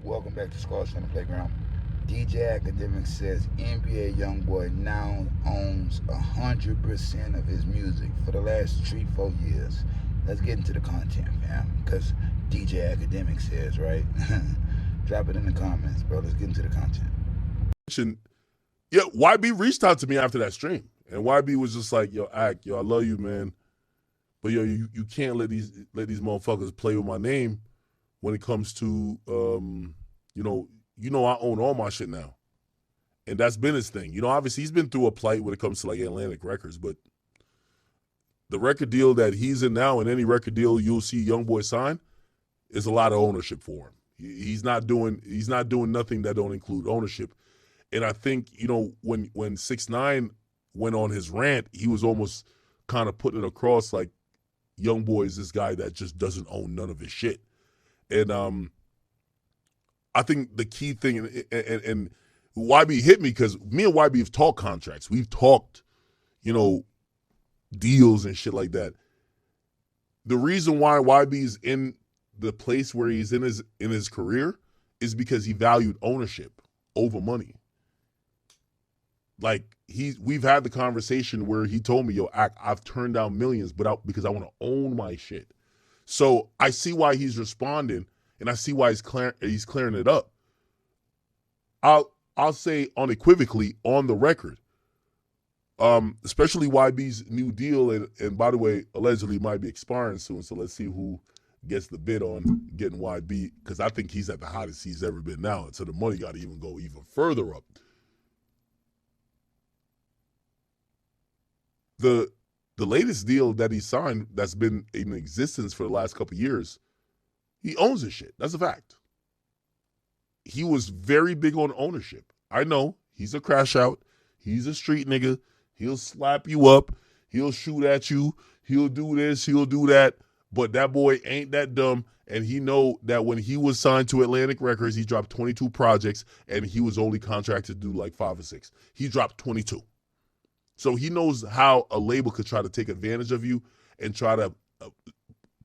Welcome back to Scars on the Playground. DJ Akademiks says NBA YoungBoy now owns 100% of his music for the last 3-4 years. Let's get into the content, fam. Because DJ Akademiks says, right? Drop it in the comments, bro. Let's get into the content. Yeah, YB reached out to me after that stream. And YB was just like, yo, Ak, yo, I love you, man. But yo, you can't let these motherfuckers play with my name when it comes to I own all my shit now. And that's been his thing. Obviously he's been through a plight when it comes to like Atlantic Records, but the record deal that he's in now and any record deal you'll see YoungBoy sign is a lot of ownership for him. He's not doing nothing that don't include ownership. And I think, when 6ix9ine went on his rant, he was almost kind of putting it across like YoungBoy is this guy that just doesn't own none of his shit. And I think the key thing, and YB hit me because me and YB have talked contracts. We've talked, deals and shit like that. The reason why YB's in the place where he's in his career is because he valued ownership over money. Like we've had the conversation where he told me, yo, I've turned down millions, but because I want to own my shit. So I see why he's responding, and I see why he's clearing it up. I'll say unequivocally on the record, especially YB's new deal, and by the way, allegedly might be expiring soon. So let's see who gets the bid on getting YB, because I think he's at the hottest he's ever been now. And so the money got to even go even further up. The latest deal that he signed that's been in existence for the last couple of years, he owns his shit. That's a fact. He was very big on ownership. I know he's a crash out. He's a street nigga. He'll slap you up. He'll shoot at you. He'll do this. He'll do that. But that boy ain't that dumb. And he know that when he was signed to Atlantic Records, he dropped 22 projects and he was only contracted to do like 5 or 6. He dropped 22. So he knows how a label could try to take advantage of you and try to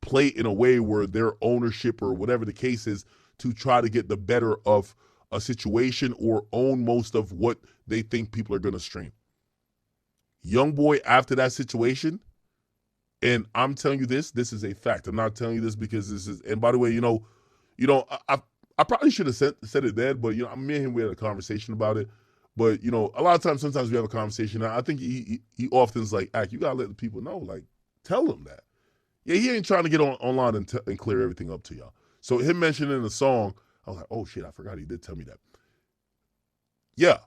play in a way where their ownership or whatever the case is to try to get the better of a situation or own most of what they think people are going to stream. YoungBoy, after that situation, and I'm telling you this is a fact. I'm not telling you this because this is, and by the way, I probably should have said it then, but, me and him, we had a conversation about it. But, a lot of times, sometimes we have a conversation. I think he often is like, Ak, you got to let the people know. Like, tell them that. Yeah, he ain't trying to get online and clear everything up to y'all. So him mentioning the song, I was like, oh, shit, I forgot he did tell me that. Yeah.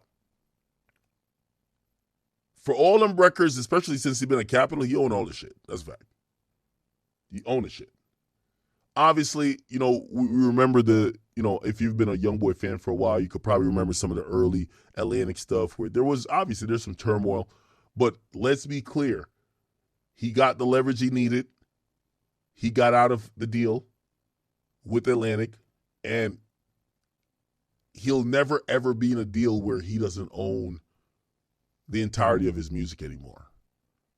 For all them records, especially since he's been at Capitol, he owned all this shit. That's a fact. He owned the shit. Obviously, we remember if you've been a YoungBoy fan for a while, you could probably remember some of the early Atlantic stuff where there's some turmoil, but let's be clear. He got the leverage he needed. He got out of the deal with Atlantic, and he'll never, ever be in a deal where he doesn't own the entirety of his music anymore.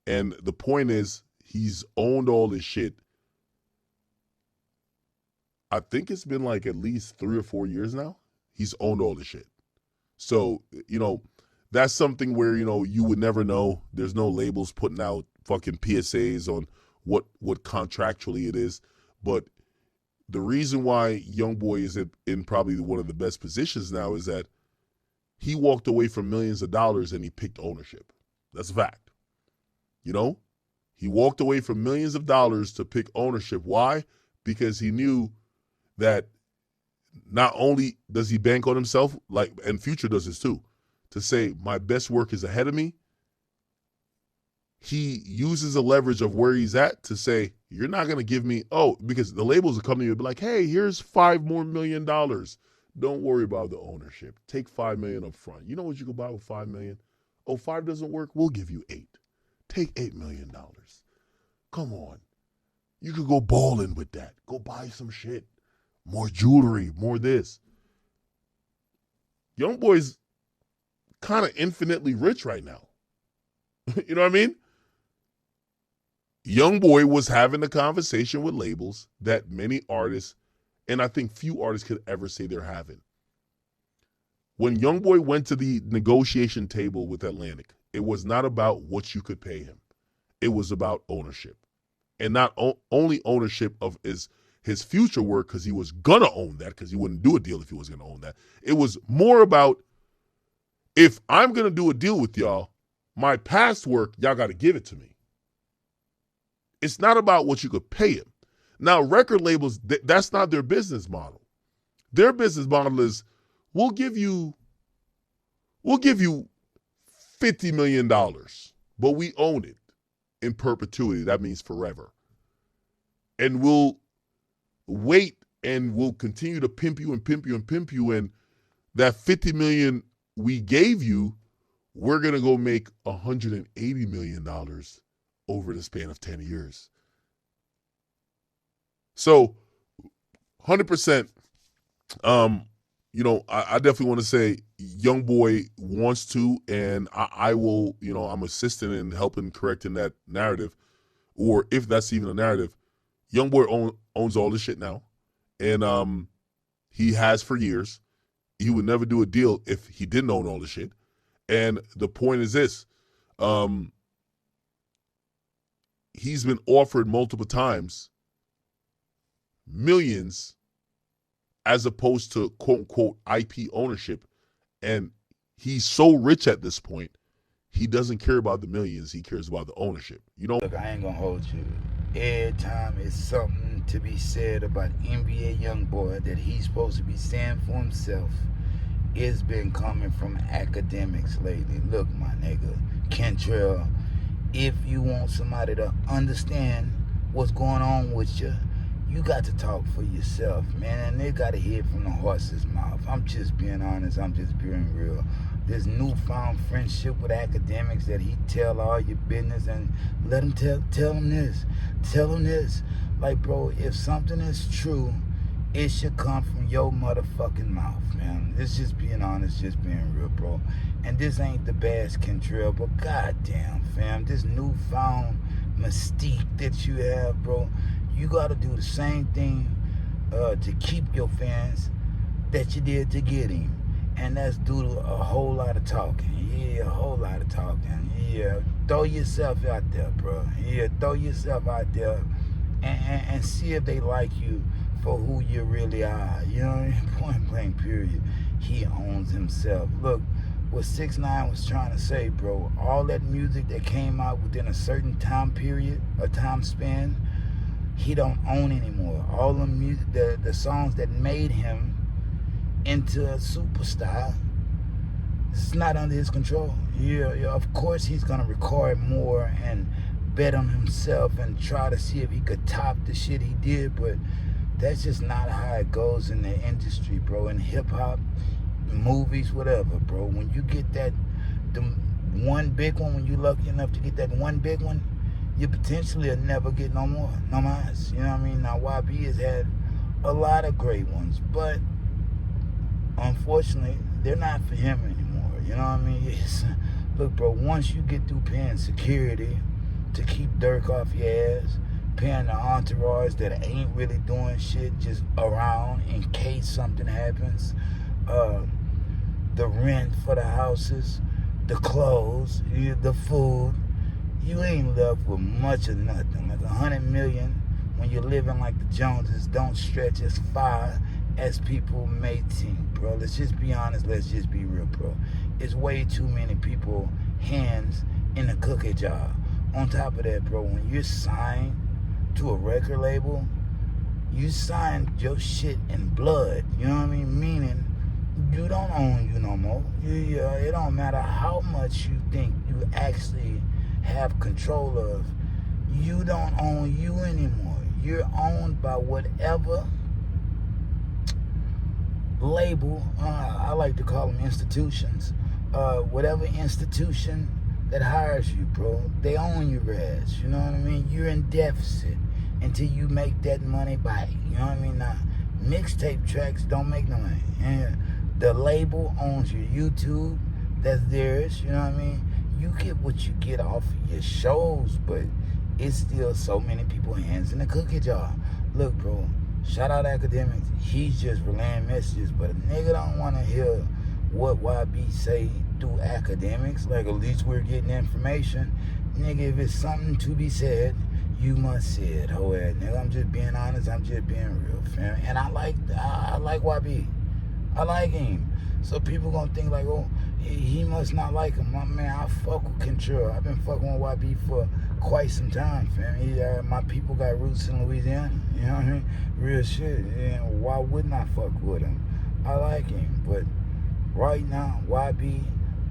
And the point is, he's owned all this shit. I think it's been like at least 3 or 4 years now. He's owned all this shit. So, that's something where, you would never know. There's no labels putting out fucking PSAs on what contractually it is. But the reason why YoungBoy is in probably one of the best positions now is that he walked away from millions of dollars and he picked ownership. That's a fact. He walked away from millions of dollars to pick ownership. Why? Because he knew that not only does he bank on himself, and Future does this too, to say my best work is ahead of me. He uses the leverage of where he's at to say, you're not going to give me, because the labels will come to you and be like, hey, here's $5 more million. Don't worry about the ownership. Take $5 million up front. You know what you can buy with $5 million? Oh, 5 doesn't work? We'll give you 8. Take $8 million. Come on. You could go balling with that. Go buy some shit. More jewelry, more this. YoungBoy's kind of infinitely rich right now. You know what I mean? YoungBoy was having a conversation with labels that many artists and I think few artists could ever say they're having. When YoungBoy went to the negotiation table with Atlantic, it was not about what you could pay him. It was about ownership. And not only ownership of his future work, because he was going to own that, because he wouldn't do a deal if he was going to own that. It was more about, if I'm going to do a deal with y'all, my past work, y'all got to give it to me. It's not about what you could pay him. Now, record labels, that's not their business model. Their business model is, we'll give you $50 million, but we own it in perpetuity. That means forever. And we'll wait and we'll continue to pimp you and pimp you and pimp you. And that $50 million we gave you, we're going to go make $180 million over the span of 10 years. So 100%, I definitely want to say YoungBoy wants to, and I will, I'm assisting in helping correcting that narrative, or if that's even a narrative. YoungBoy owns all this shit now, and he has for years. He would never do a deal if he didn't own all the shit. And the point is this, he's been offered multiple times millions as opposed to quote-unquote IP ownership. And he's so rich at this point, he doesn't care about the millions. He cares about the ownership. Look, I ain't gonna hold you. Every time it's something to be said about NBA YoungBoy that he's supposed to be saying for himself, it's been coming from Akademiks lately. Look, my nigga, Kentrell, if you want somebody to understand what's going on with you, you got to talk for yourself, man. And they got to hear it from the horse's mouth. I'm just being honest. I'm just being real. This newfound friendship with Akademiks that he tell all your business and let him tell him this. Tell him this. Like, bro, if something is true, it should come from your motherfucking mouth, man. It's just being honest, just being real, bro. And this ain't the best, Kentrell, but goddamn, fam, this newfound mystique that you have, bro, you got to do the same thing to keep your fans that you did to get him. And that's due to a whole lot of talking. Yeah, a whole lot of talking. Yeah, throw yourself out there, bro. Yeah, throw yourself out there and see if they like you for who you really are. You know what I mean? Point blank, period. He owns himself. Look, what 6ix9ine was trying to say, bro, all that music that came out within a certain time period, a time span, he don't own anymore. All the music, the songs that made him into a superstar, it's not under his control. Yeah, of course he's gonna record more and bet on himself and try to see if he could top the shit he did, but that's just not how it goes in the industry, bro. In hip-hop, movies, whatever, bro. When you get the one big one, when you're lucky enough to get that one big one, you potentially will never get no more, no mas. You know what I mean? Now, YB has had a lot of great ones, but unfortunately, they're not for him anymore. You know what I mean? Look, bro, once you get through paying security to keep Dirk off your ass, paying the entourage that ain't really doing shit, just around in case something happens, the rent for the houses, the clothes, the food, you ain't left with much of nothing. Like $100 million when you're living like the Joneses don't stretch as far as people may think, bro. Let's just be honest. Let's just be real, bro. It's way too many people hands in the cookie jar. On top of that, bro, when you're signed to a record label, you signed your shit in blood. You know what I mean? Meaning, you don't own you no more. It don't matter how much you think you actually have control of. You don't own you anymore. You're owned by whatever label, I like to call them institutions, whatever institution that hires you, bro, they own your ass. You know what I mean? You're in deficit until you make that money back. You know what I mean? Now, mixtape tracks don't make no money. And the label owns your YouTube, that's theirs. You know what I mean? You get what you get off of your shows, but it's still so many people hands in the cookie jar. Look, bro, Shout out Akademiks. He's just relaying messages, but a nigga don't want to hear what YB say through Akademiks. Like, at least we're getting information. Nigga, if it's something to be said, you must say it, ho ass nigga. I'm just being honest. I'm just being real, fam. And I like YB. I like him. So people gonna think like, oh, he must not like him. My man, I fuck with Control. I've been fucking with YB for quite some time, fam. My people got roots in Louisiana. You know what I mean? Real shit. And why wouldn't I fuck with him? I like him. But right now, YB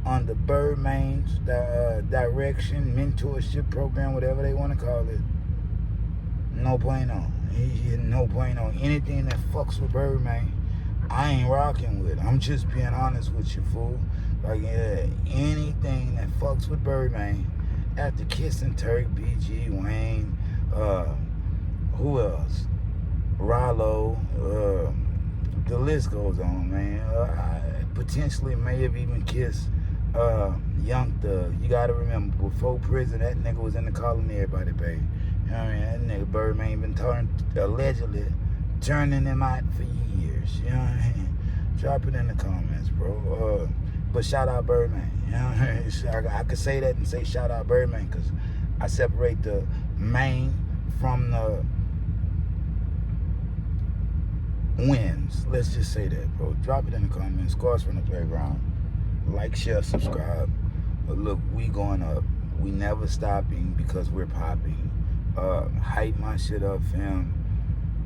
under Birdman's direction, mentorship program, whatever they want to call it, no bueno. He no bueno. Anything that fucks with Birdman, I ain't rocking with. I'm just being honest with you, fool. Like, yeah, anything that fucks with Birdman, after Kissing Turk, BG, Wayne, who else? Rollo, the list goes on, man. I potentially may have even kissed Young Thug. You gotta remember, before prison, that nigga was in the colony, everybody paid. You know what I mean? That nigga Birdman been allegedly turning them out for years. You know what I mean? Drop it in the comments, bro. But shout out Birdman. You know what I mean? I could say that and say shout out Birdman because I separate the main from the wins. Let's just say that, bro. Drop it in the comments. Scores from the playground. Like, share, subscribe. But look, we going up. We never stopping because we're popping. Hype my shit up, fam.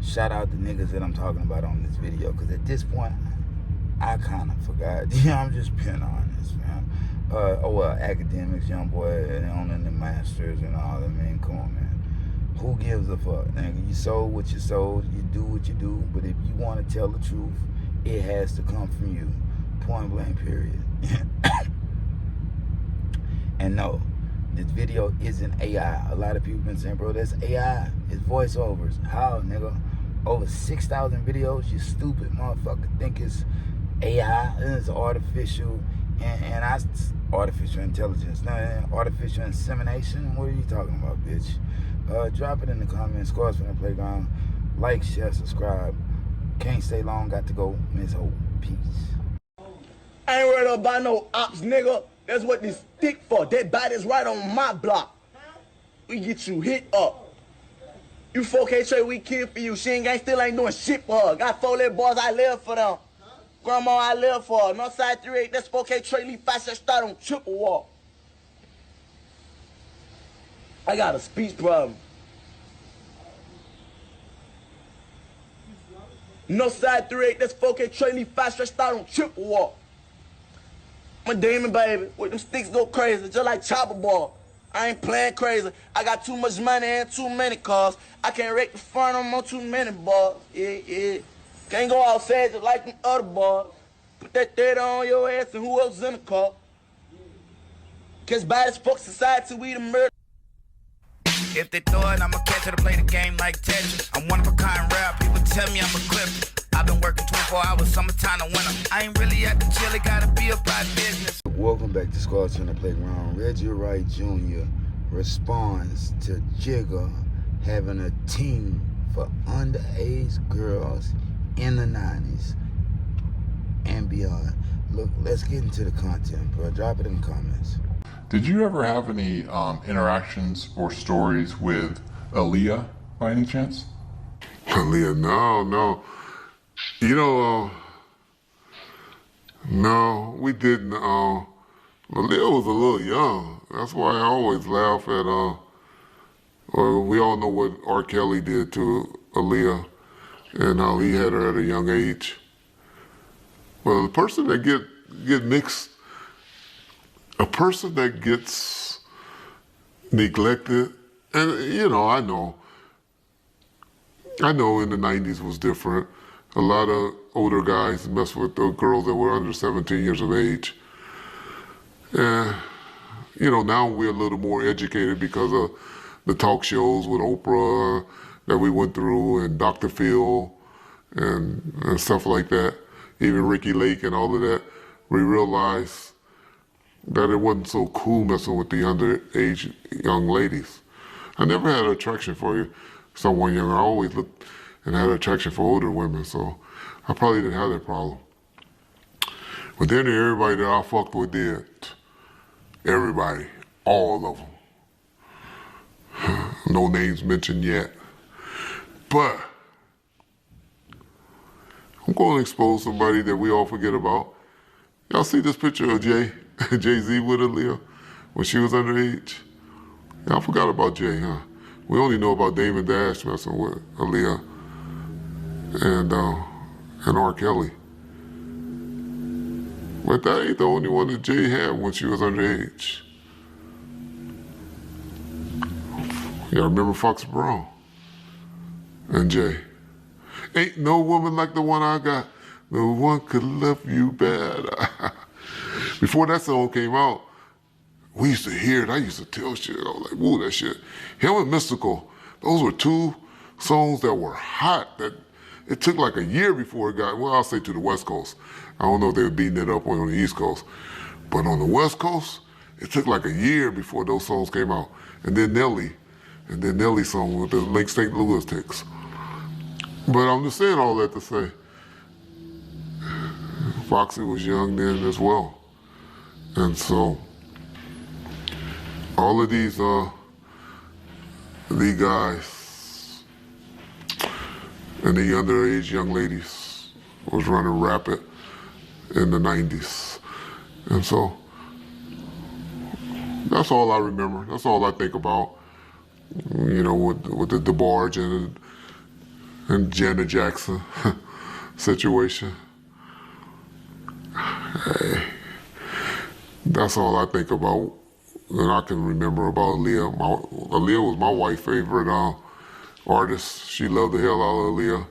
Shout out the niggas that I'm talking about on this video, because at this point, I kind of forgot. Yeah, I'm just being honest, man. Akademiks, YoungBoy, and owning the masters and all that, man. Come on, man. Who gives a fuck? Nigga, you sold what you sold. You do what you do. But if you want to tell the truth, it has to come from you. Point blank, period. And no, this video isn't AI. A lot of people been saying, bro, that's AI. It's voiceovers. How, nigga? Over 6,000 videos, you stupid motherfucker think it's AI. It's artificial and artificial intelligence. Now, artificial insemination? What are you talking about, bitch? Drop it in the comments. Scores from the playground. Like, share, subscribe. Can't stay long. Got to go. Miss Hope. Peace. I ain't worried about no ops, nigga. That's what this stick for. That body's right on my block. We get you hit up. You 4K trade, we kill for you. She still ain't doing shit for her. Got 4 little boys, I live for them. Grandma, I live for her. Northside 38, that's 4K trade, leave 5 start on triple walk. I got a speech problem. Northside 38, that's 4K trade, leave 5 start on triple walk. I'm a demon, baby. With them sticks go crazy, just like Choppa ball. I ain't playing crazy. I got too much money and too many cars. I can't rake the front on more too many bars. Yeah. Can't go outside just like them other bars. Put that 30 on your ass and who else in the car. Cause by this fuck society, we the murder. If they throw it, I'ma catch it to play the game like Tetris. I'm one of a kind rap, people tell me I'm a clip. I've been working 24 hours, summertime to winter. I ain't really at the chill, it gotta be about business. Welcome back to Scars from the Playground. Reggie Wright Jr. responds to Jigga having a team for underage girls in the 90s and beyond. Look, let's get into the content, bro. Drop it in the comments. Did you ever have any interactions or stories with Aaliyah by any chance? Aaliyah, no. You know, no, we didn't. Aaliyah was a little young. That's why I always laugh at, we all know what R. Kelly did to Aaliyah and how he had her at a young age. Well, the person that get mixed, a person that gets neglected, and you know, I know in the 90s was different. A lot of older guys messed with the girls that were under 17 years of age. And, you know, now we're a little more educated because of the talk shows with Oprah that we went through and Dr. Phil and stuff like that. Even Ricky Lake and all of that. We realized that it wasn't so cool messing with the underage young ladies. I never had an attraction for someone young. I always looked and had an attraction for older women, so I probably didn't have that problem. But then everybody that I fucked with did. Everybody, all of them. No names mentioned yet. But I'm going to expose somebody that we all forget about. Y'all see this picture of Jay-Z with Aaliyah when she was underage? Y'all forgot about Jay, huh? We only know about Damon Dash messing with Aaliyah and R. Kelly. But that ain't the only one that Jay had when she was underage. Y'all remember Fox Brown and Jay? Ain't no woman like the one I got. No one could love you better. Before that song came out, we used to hear it. I used to tell shit. I was like, woo, that shit. Him and Mystical, those were two songs that were hot. That it took like a year before it got, well, I'll say to the West Coast. I don't know if they were beating it up on the East Coast. But on the West Coast, it took like a year before those songs came out. And then Nelly's song with the Lake St. Louis Ticks. But I'm just saying all that to say, Foxy was young then as well. And so, all of these guys and the underage young ladies was running rapid in the 90s. And so, that's all I remember. That's all I think about, you know, with the DeBarge and Janet Jackson situation. Hey, that's all I think about and I can remember about Aaliyah. Aaliyah was my wife's favorite artist. She loved the hell out of Aaliyah.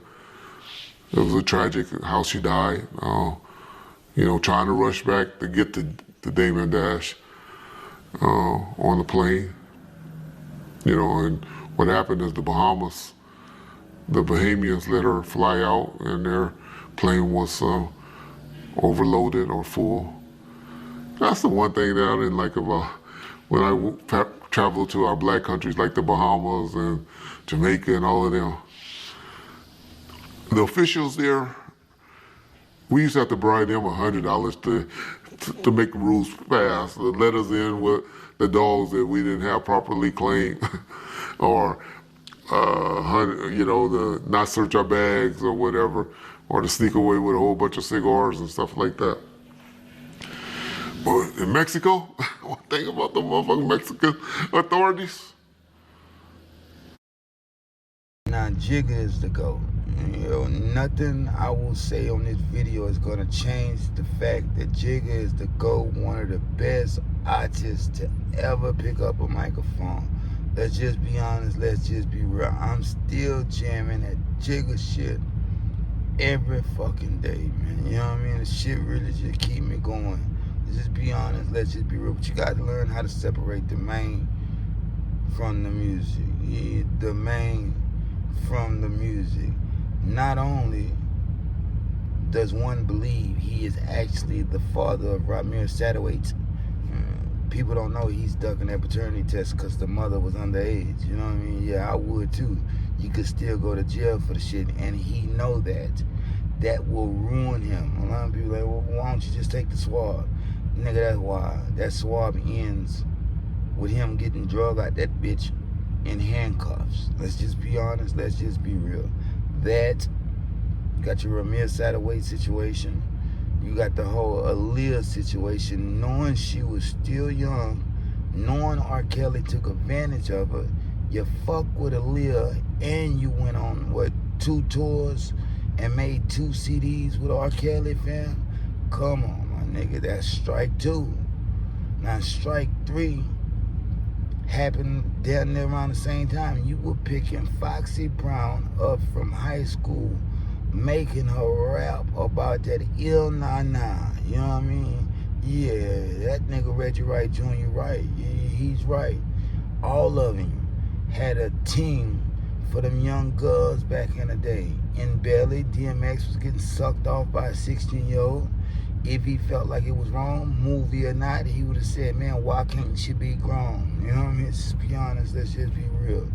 It was a tragic how she died. You know, trying to rush back to get to Damon Dash on the plane. You know, and what happened is the Bahamians let her fly out and their plane was overloaded or full. That's the one thing that I didn't like about when I traveled to our black countries like the Bahamas and Jamaica and all of them. The officials there, we used to have to bribe them $100 to make the rules pass, to let us in with the dogs that we didn't have properly cleaned, or you know, to not search our bags or whatever, or to sneak away with a whole bunch of cigars and stuff like that. But in Mexico, one thing about the motherfucking Mexican authorities. Now, Jigga is the GOAT. You know, nothing I will say on this video is gonna change the fact that Jigga is the GOAT, one of the best artists to ever pick up a microphone. Let's just be honest, let's just be real. I'm still jamming that Jigga shit every fucking day, man. You know what I mean? The shit really just keep me going. Let's just be honest, let's just be real. But you got to learn how to separate the main from the music. Yeah, the main from the music. Not only does one believe he is actually the father of Ramir Sadowitz, people don't know he's ducking that paternity test because the mother was underage. You know what I mean? Yeah, I would too. You could still go to jail for the shit, and he know that. That will ruin him. A lot of people are like, well, why don't you just take the swab? Nigga, that's why. That swab ends with him getting drug out that bitch in handcuffs. Let's just be honest. Let's just be real. That, you got your Ramir Sadowitz situation. You got the whole Aaliyah situation, knowing she was still young, knowing R. Kelly took advantage of her. You fuck with Aaliyah and you went on, 2 tours and made 2 CDs with R. Kelly, fam? Come on, my nigga, that's strike 2. Now strike 3 happened down there around the same time. You were picking Foxy Brown up from high school, making her rap about that ill nah. You know what I mean? Yeah, that nigga Reggie Wright Jr. right. Yeah, he's right. All of him had a team for them young girls back in the day. In Belly, DMX was getting sucked off by a 16-year-old. If he felt like it was wrong, movie or not, he would have said, man, why can't she be grown? You know what I mean? Let's just be honest, let's just be real.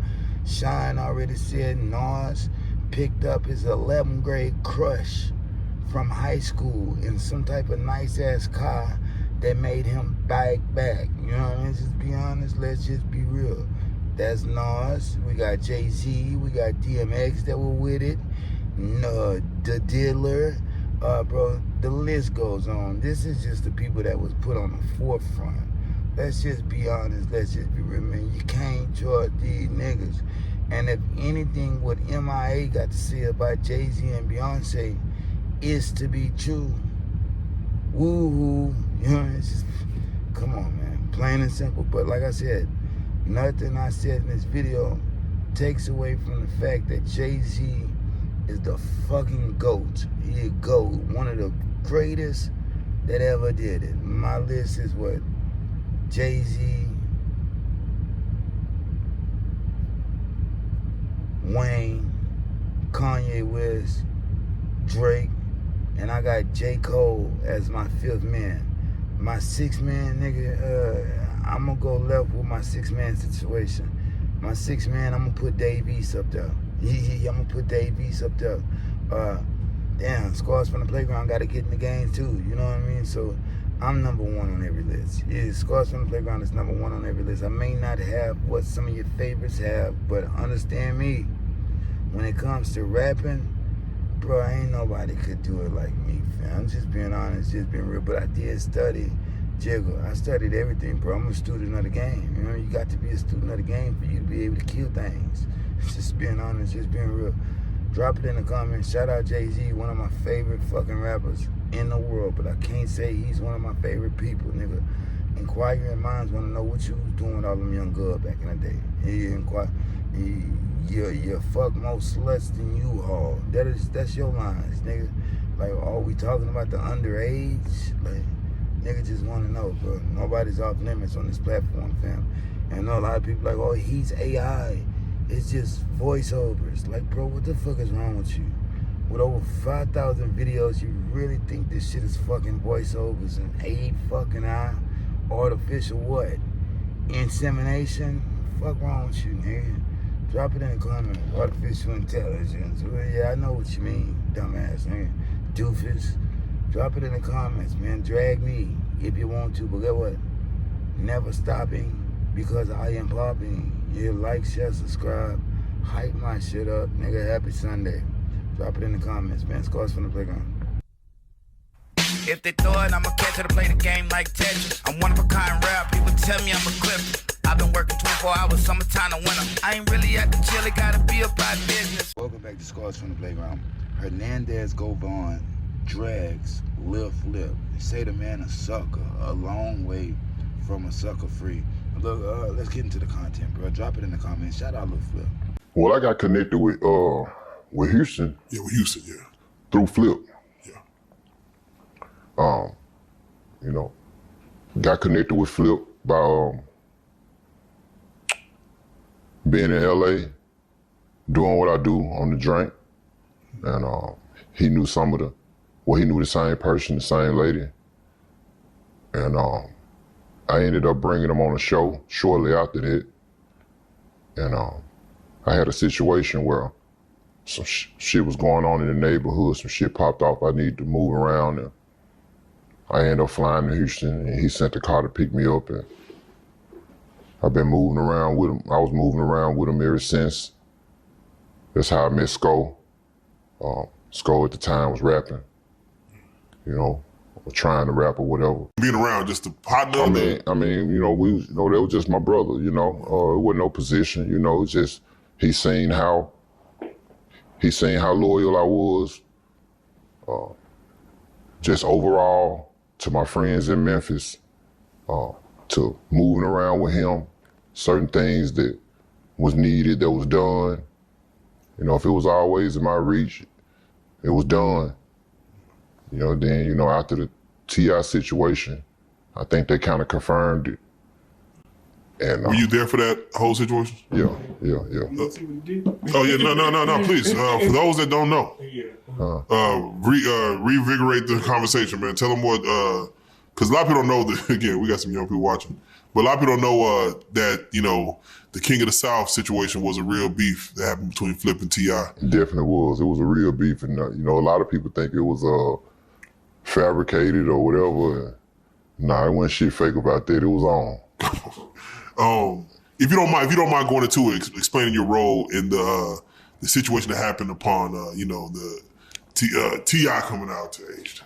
Shine already said Nas picked up his 11th grade crush from high school in some type of nice ass car that made him bike back. You know what I mean? Just be honest, let's just be real. That's Nas, we got Jay-Z, we got DMX that were with it, the Dealer, bro, the list goes on. This is just the people that was put on the forefront. Let's just be honest, let's just be real, man. You can't short these niggas. And if anything what MIA got to say about Jay-Z and Beyonce is to be true, woo-hoo, you know, it's just, come on, man, plain and simple. But like I said, nothing I said in this video takes away from the fact that Jay-Z is the fucking GOAT. He a GOAT, one of the greatest that ever did it. My list is what? Jay-Z, Wayne, Kanye West, Drake, and I got J. Cole as my 5th man. My 6th man, nigga, I'm gonna go left with my 6th man situation. My 6th man, I'm gonna put Dave East up there. I'm gonna put Dave East up there. Damn, Scars from the Playground gotta get in the game too, you know what I mean? So I'm number 1 on every list. Yeah, Scars from the Playground is number 1 on every list. I may not have what some of your favorites have, but understand me, when it comes to rapping, bro, ain't nobody could do it like me, fam. I'm just being honest, just being real. But I did study Jigga. I studied everything, bro. I'm a student of the game. You know, you got to be a student of the game for you to be able to kill things. Just being honest, just being real. Drop it in the comments. Shout out Jay-Z, one of my favorite fucking rappers in the world. But I can't say he's one of my favorite people, nigga. Inquiring minds want to know what you was doing with all them young girls back in the day. You fuck more sluts than you haul. That's your lines, nigga. Like, are we talking about the underage? Like, nigga just want to know, bro. Nobody's off limits on this platform, fam. And I know a lot of people like, oh, he's AI. It's just voiceovers. Like, bro, what the fuck is wrong with you? With over 5,000 videos, you really think this shit is fucking voiceovers and fucking artificial what? Insemination? Fuck wrong with you, nigga? Drop it in the comments. Artificial intelligence. Well, yeah, I know what you mean, dumbass, nigga. Doofus. Drop it in the comments, man. Drag me if you want to, but get what? Never stopping because I am popping. Yeah, like, share, subscribe. Hype my shit up, nigga. Happy Sunday. Drop it in the comments, man. Scars from the Playground. If they throw it, I'ma catch it to play the game like Tetris. I'm one of a kind rap, people tell me I'm a clip. I've been working 24 hours, summertime to winter. I ain't really at the chill, it gotta be about business. Welcome back to Scars from the Playground. Hernandez, Govan, drags, Lil Flip. They say the man a sucker, a long way from a sucker free. Look, let's get into the content, bro. Drop it in the comments. Shout out Lil Flip. Well, I got connected with Houston. Yeah, with Houston, yeah. Through Flip. Yeah. You know, got connected with Flip by being in LA, doing what I do on the drink. And he knew he knew the same person, the same lady. And I ended up bringing him on a show shortly after that. And I had a situation where some shit was going on in the neighborhood, some shit popped off, I needed to move around, and I ended up flying to Houston, and he sent the car to pick me up, and I've been moving around with him. I was moving around with him ever since. That's how I met Sko. Sko at the time was rapping, you know, or trying to rap or whatever. Being around just to partner. I mean, you know, that was just my brother, you know. It wasn't no position, you know. It's just he seen how loyal I was, just overall to my friends in Memphis, to moving around with him, certain things that was needed, that was done. You know, if it was always in my reach, it was done. You know, then, you know, after the T.I. situation, I think they kind of confirmed it. And were you there for that whole situation? Yeah. Oh yeah, no, please. For those that don't know, revigorate the conversation, man. Tell them what, because a lot of people don't know that, again, we got some young people watching. But a lot of people don't know that, you know, the King of the South situation was a real beef that happened between Flip and T.I. It definitely was. It was a real beef, and you know, a lot of people think it was fabricated or whatever. Nah, it wasn't shit fake about that. It was on. If you don't mind going into it, explaining your role in the situation that happened upon you know, the T.I. coming out to H.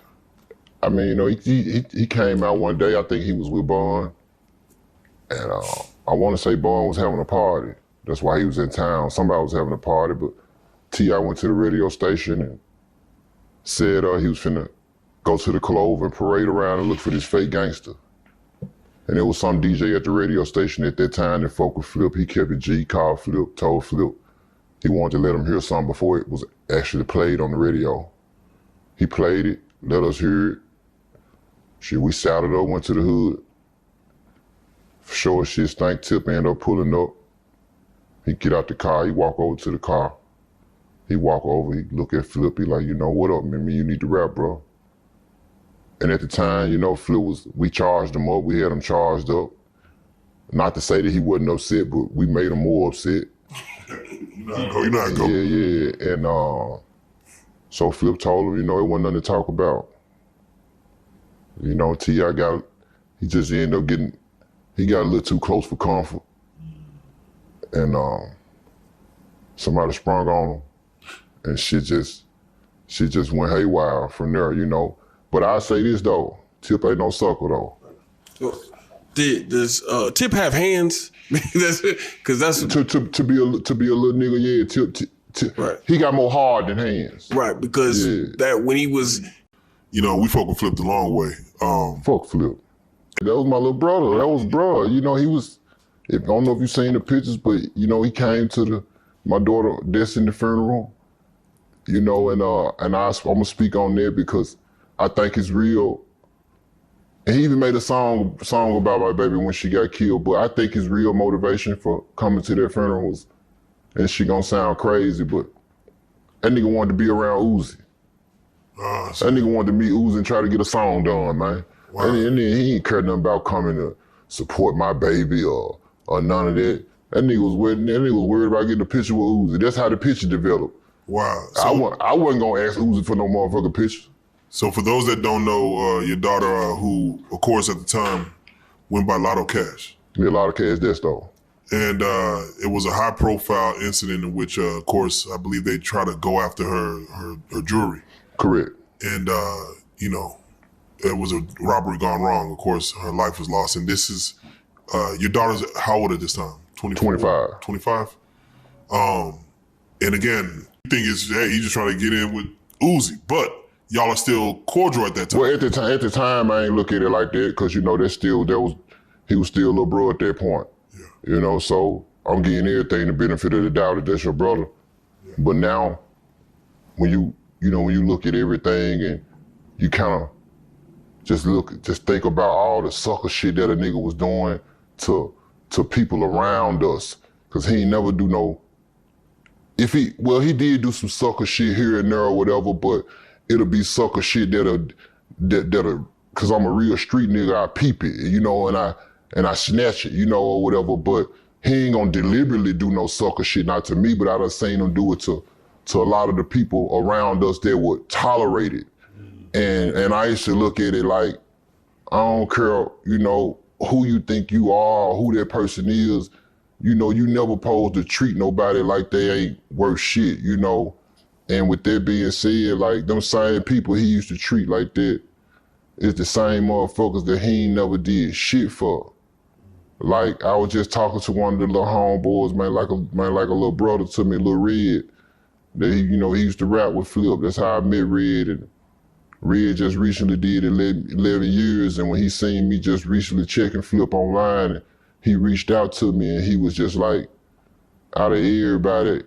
I mean, you know, he came out one day. I think he was with Bond, and I want to say Bond was having a party. That's why he was in town. Somebody was having a party, but T.I. went to the radio station and said he was finna go to the Clove and parade around and look for this fake gangster. And there was some DJ at the radio station at that time that fucked with Flip. He kept it G, called Flip, told Flip he wanted to let him hear something before it was actually played on the radio. He played it, let us hear it. Shit, we shouted up, went to the hood. For sure, shit stank. Tip ended up pulling up. He get out the car, he walk over to the car. He walk over, he look at Flip, he like, you know, what up, man? You need to rap, bro. And at the time, you know, Flip we charged him up, we had him charged up. Not to say that he wasn't upset, but we made him more upset. You know how it go. Yeah. And so Flip told him, you know, it wasn't nothing to talk about. You know, T.I. he just ended up he got a little too close for comfort. And somebody sprung on him, and shit just went haywire from there, you know. But I say this though, Tip ain't no sucker though. Does Tip have hands? Because that's to be a little nigga. Yeah, Tip right. He got more hard than hands. Right, because that when he was, you know, we fucking Flip the long way. Fuck Flip. That was my little brother. That was bro. You know, he was. I don't know if you seen the pictures, but you know, he came to my daughter Destiny funeral. You know, and I'm gonna speak on that because I think it's real. And he even made a song about my baby when she got killed. But I think his real motivation for coming to their funeral was, and she gonna sound crazy, but that nigga wanted to be around Uzi. That nigga wanted to meet Uzi and try to get a song done, man. Wow. And then he ain't care nothing about coming to support my baby or none of that. That nigga was worried about getting a picture with Uzi. That's how the picture developed. Wow. So, I wasn't gonna ask Uzi for no motherfucking picture. So for those that don't know, your daughter, who of course at the time went by Lotto Cash. Yeah, Lotto Cash, that's though. And it was a high profile incident in which, of course, I believe they try to go after her jewelry. Correct. And, you know, it was a robbery gone wrong. Of course, her life was lost. And this is, your daughter's how old at this time? 25. 25? And again, the thing is, hey, he's just trying to get in with Uzi, but y'all are still cordial at that time. Well, at the time, I ain't look at it like that because, you know, he was still a little bro at that point. Yeah. You know, so I'm getting everything the benefit of the doubt that that's your brother. Yeah. But now, when you look at everything and you kind of just think about all the sucker shit that a nigga was doing to people around us, because he ain't never do no. He did do some sucker shit here and there or whatever, but it'll be sucker shit that'll, cause I'm a real street nigga, I peep it, you know, and I snatch it, you know, or whatever, but he ain't gonna deliberately do no sucker shit, not to me, but I done seen him do it to a lot of the people around us that would tolerate it. And I used to look at it like, I don't care, you know, who you think you are, or who that person is, you know, you never supposed to treat nobody like they ain't worth shit, you know. And with that being said, like, them same people he used to treat like that is the same motherfuckers that he ain't never did shit for. Like, I was just talking to one of the little homeboys, man, like a little brother to me, Lil Red. That he used to rap with Flip. That's how I met Red. And Red just recently did 11 years, and when he seen me just recently checking Flip online, he reached out to me, and he was just like, out of everybody,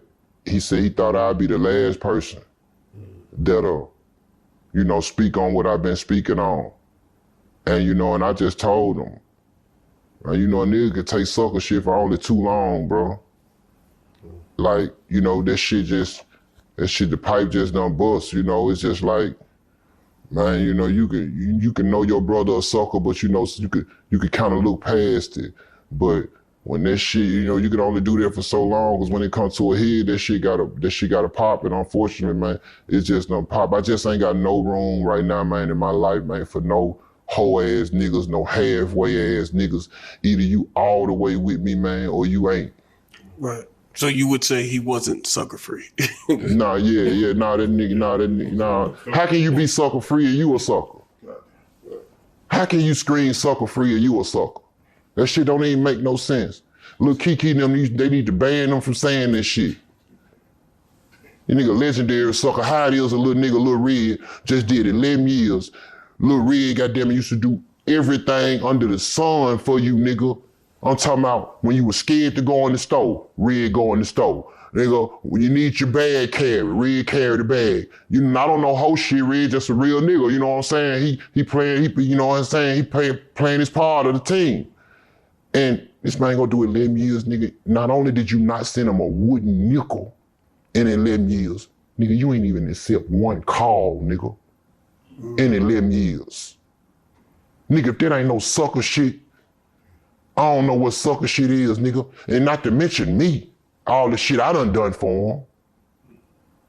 he said he thought I'd be the last person that'll, you know, speak on what I've been speaking on. And, you know, and I just told him, you know, a nigga could take sucker shit for only too long, bro. Like, you know, that shit, the pipe just done bust, you know, it's just like, man, you know, you can know your brother a sucker, but you know, you could kind of look past it. But when that shit, you know, you can only do that for so long, because when it comes to a head, that shit gotta pop. And unfortunately, man, it's just don't pop. I just ain't got no room right now, man, in my life, man, for no hoe ass niggas, no halfway ass niggas. Either you all the way with me, man, or you ain't. Right. So you would say he wasn't sucker free? Nah. That nigga. How can you be sucker free and you a sucker? How can you scream sucker free and you a sucker? That shit don't even make no sense. Lil Kiki and them, they need to ban them from saying that shit. You nigga legendary sucker. How it is a little nigga, Lil Red, just did 11 years. Lil Red, goddamn it, used to do everything under the sun for you, nigga. I'm talking about when you was scared to go in the store, Red go in the store. Nigga, when you need your bag carried, Red carry the bag. You know, I don't know whole shit, Red just a real nigga, you know what I'm saying? He playing, you know what I'm saying? He playing his part of the team. And this man gonna do 11 years, nigga. Not only did you not send him a wooden nickel in 11 years, nigga, you ain't even accept one call, nigga, in 11 years. Nigga, if that ain't no sucker shit, I don't know what sucker shit is, nigga. And not to mention me, all the shit I done for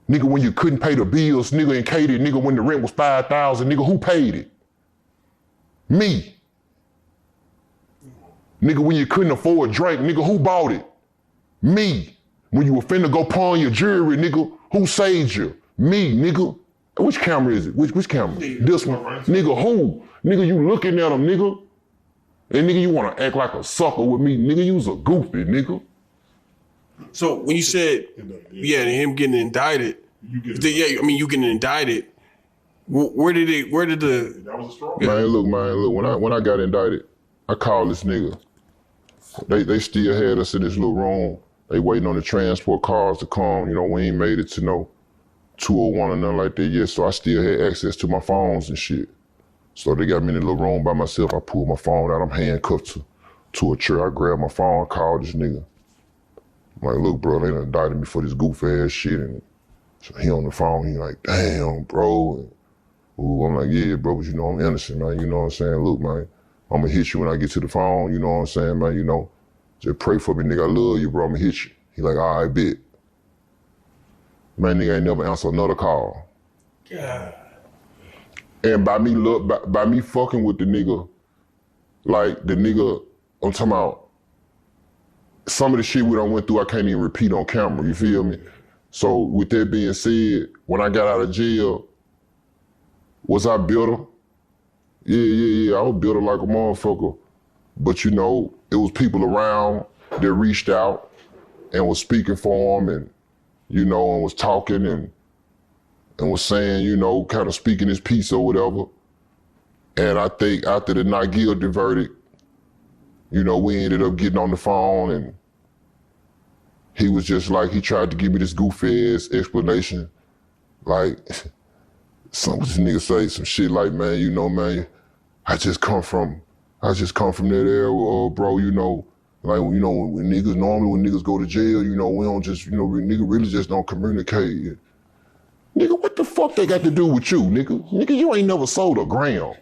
him. Nigga, when you couldn't pay the bills, nigga, in Katy, nigga, when the rent was $5,000, nigga, who paid it? Me. Nigga, when you couldn't afford a drink, nigga, who bought it? Me. When you were finna go pawn your jewelry, nigga, who saved you? Me, nigga. Which camera is it? Which camera? This one. Nigga, who? Nigga, you looking at him, nigga. And nigga, you wanna act like a sucker with me. Nigga, you's a goofy, nigga. So when you said, him getting indicted, you getting indicted, where did the... That was a strong Man, look, when I got indicted, I called this nigga. They still had us in this little room. They waiting on the transport cars to come. You know, we ain't made it to no 201 or nothing like that yet, so I still had access to my phones and shit. So they got me in the little room by myself. I pulled my phone out. I'm handcuffed to a chair. I grabbed my phone, called this nigga. I'm like, look, bro, they done indicted me for this goof ass shit. And so he on the phone, he like, damn, bro. And, ooh, I'm like, yeah, bro, but you know I'm innocent, man. You know what I'm saying? Look, man, I'm gonna hit you when I get to the phone. You know what I'm saying, man? You know, just pray for me, nigga. I love you, bro. I'm gonna hit you. He like, all right, bet. Man, nigga ain't never answer another call. Yeah. And by me fucking with the nigga, like the nigga, I'm talking about some of the shit we done went through, I can't even repeat on camera, you feel me? So with that being said, when I got out of jail, was I bitter? Yeah, I was bitter like a motherfucker. But you know, it was people around that reached out and was speaking for him and, you know, and was talking and was saying, you know, kind of speaking his piece or whatever. And I think after the not guilty verdict, you know, we ended up getting on the phone and he was just like, he tried to give me this goofy ass explanation. Like, some this nigga say some shit like, man, you know, man, I just come from that era, bro, you know, like, you know, when niggas go to jail, you know, we don't just, you know, nigga really just don't communicate. Nigga, what the fuck they got to do with you, nigga? Nigga, you ain't never sold a gram.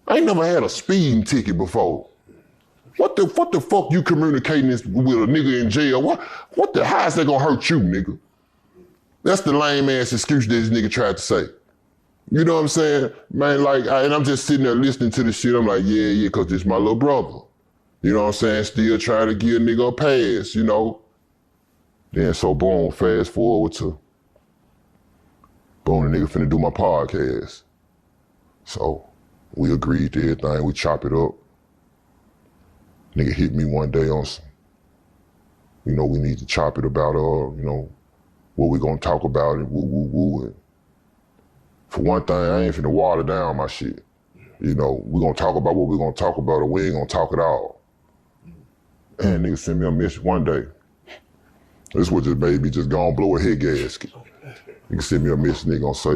I ain't never had a speeding ticket before. What the fuck you communicating this with a nigga in jail? How is that gonna hurt you, nigga? That's the lame ass excuse that this nigga tried to say. You know what I'm saying? Man, like, and I'm just sitting there listening to this shit. I'm like, yeah, cause this my little brother. You know what I'm saying? Still trying to give a nigga a pass, you know? Then so boom, fast forward to, boom, the nigga finna do my podcast. So we agreed to everything, we chop it up. Nigga hit me one day on some, you know, we need to chop it about, you know, what we gonna talk about and woo. And for one thing, I ain't finna water down my shit. You know, we gonna talk about what we gonna talk about or we ain't gonna talk at all. And nigga sent me a message one day. This was just made me just go and blow a head gasket. Nigga sent me a message, nigga gonna say,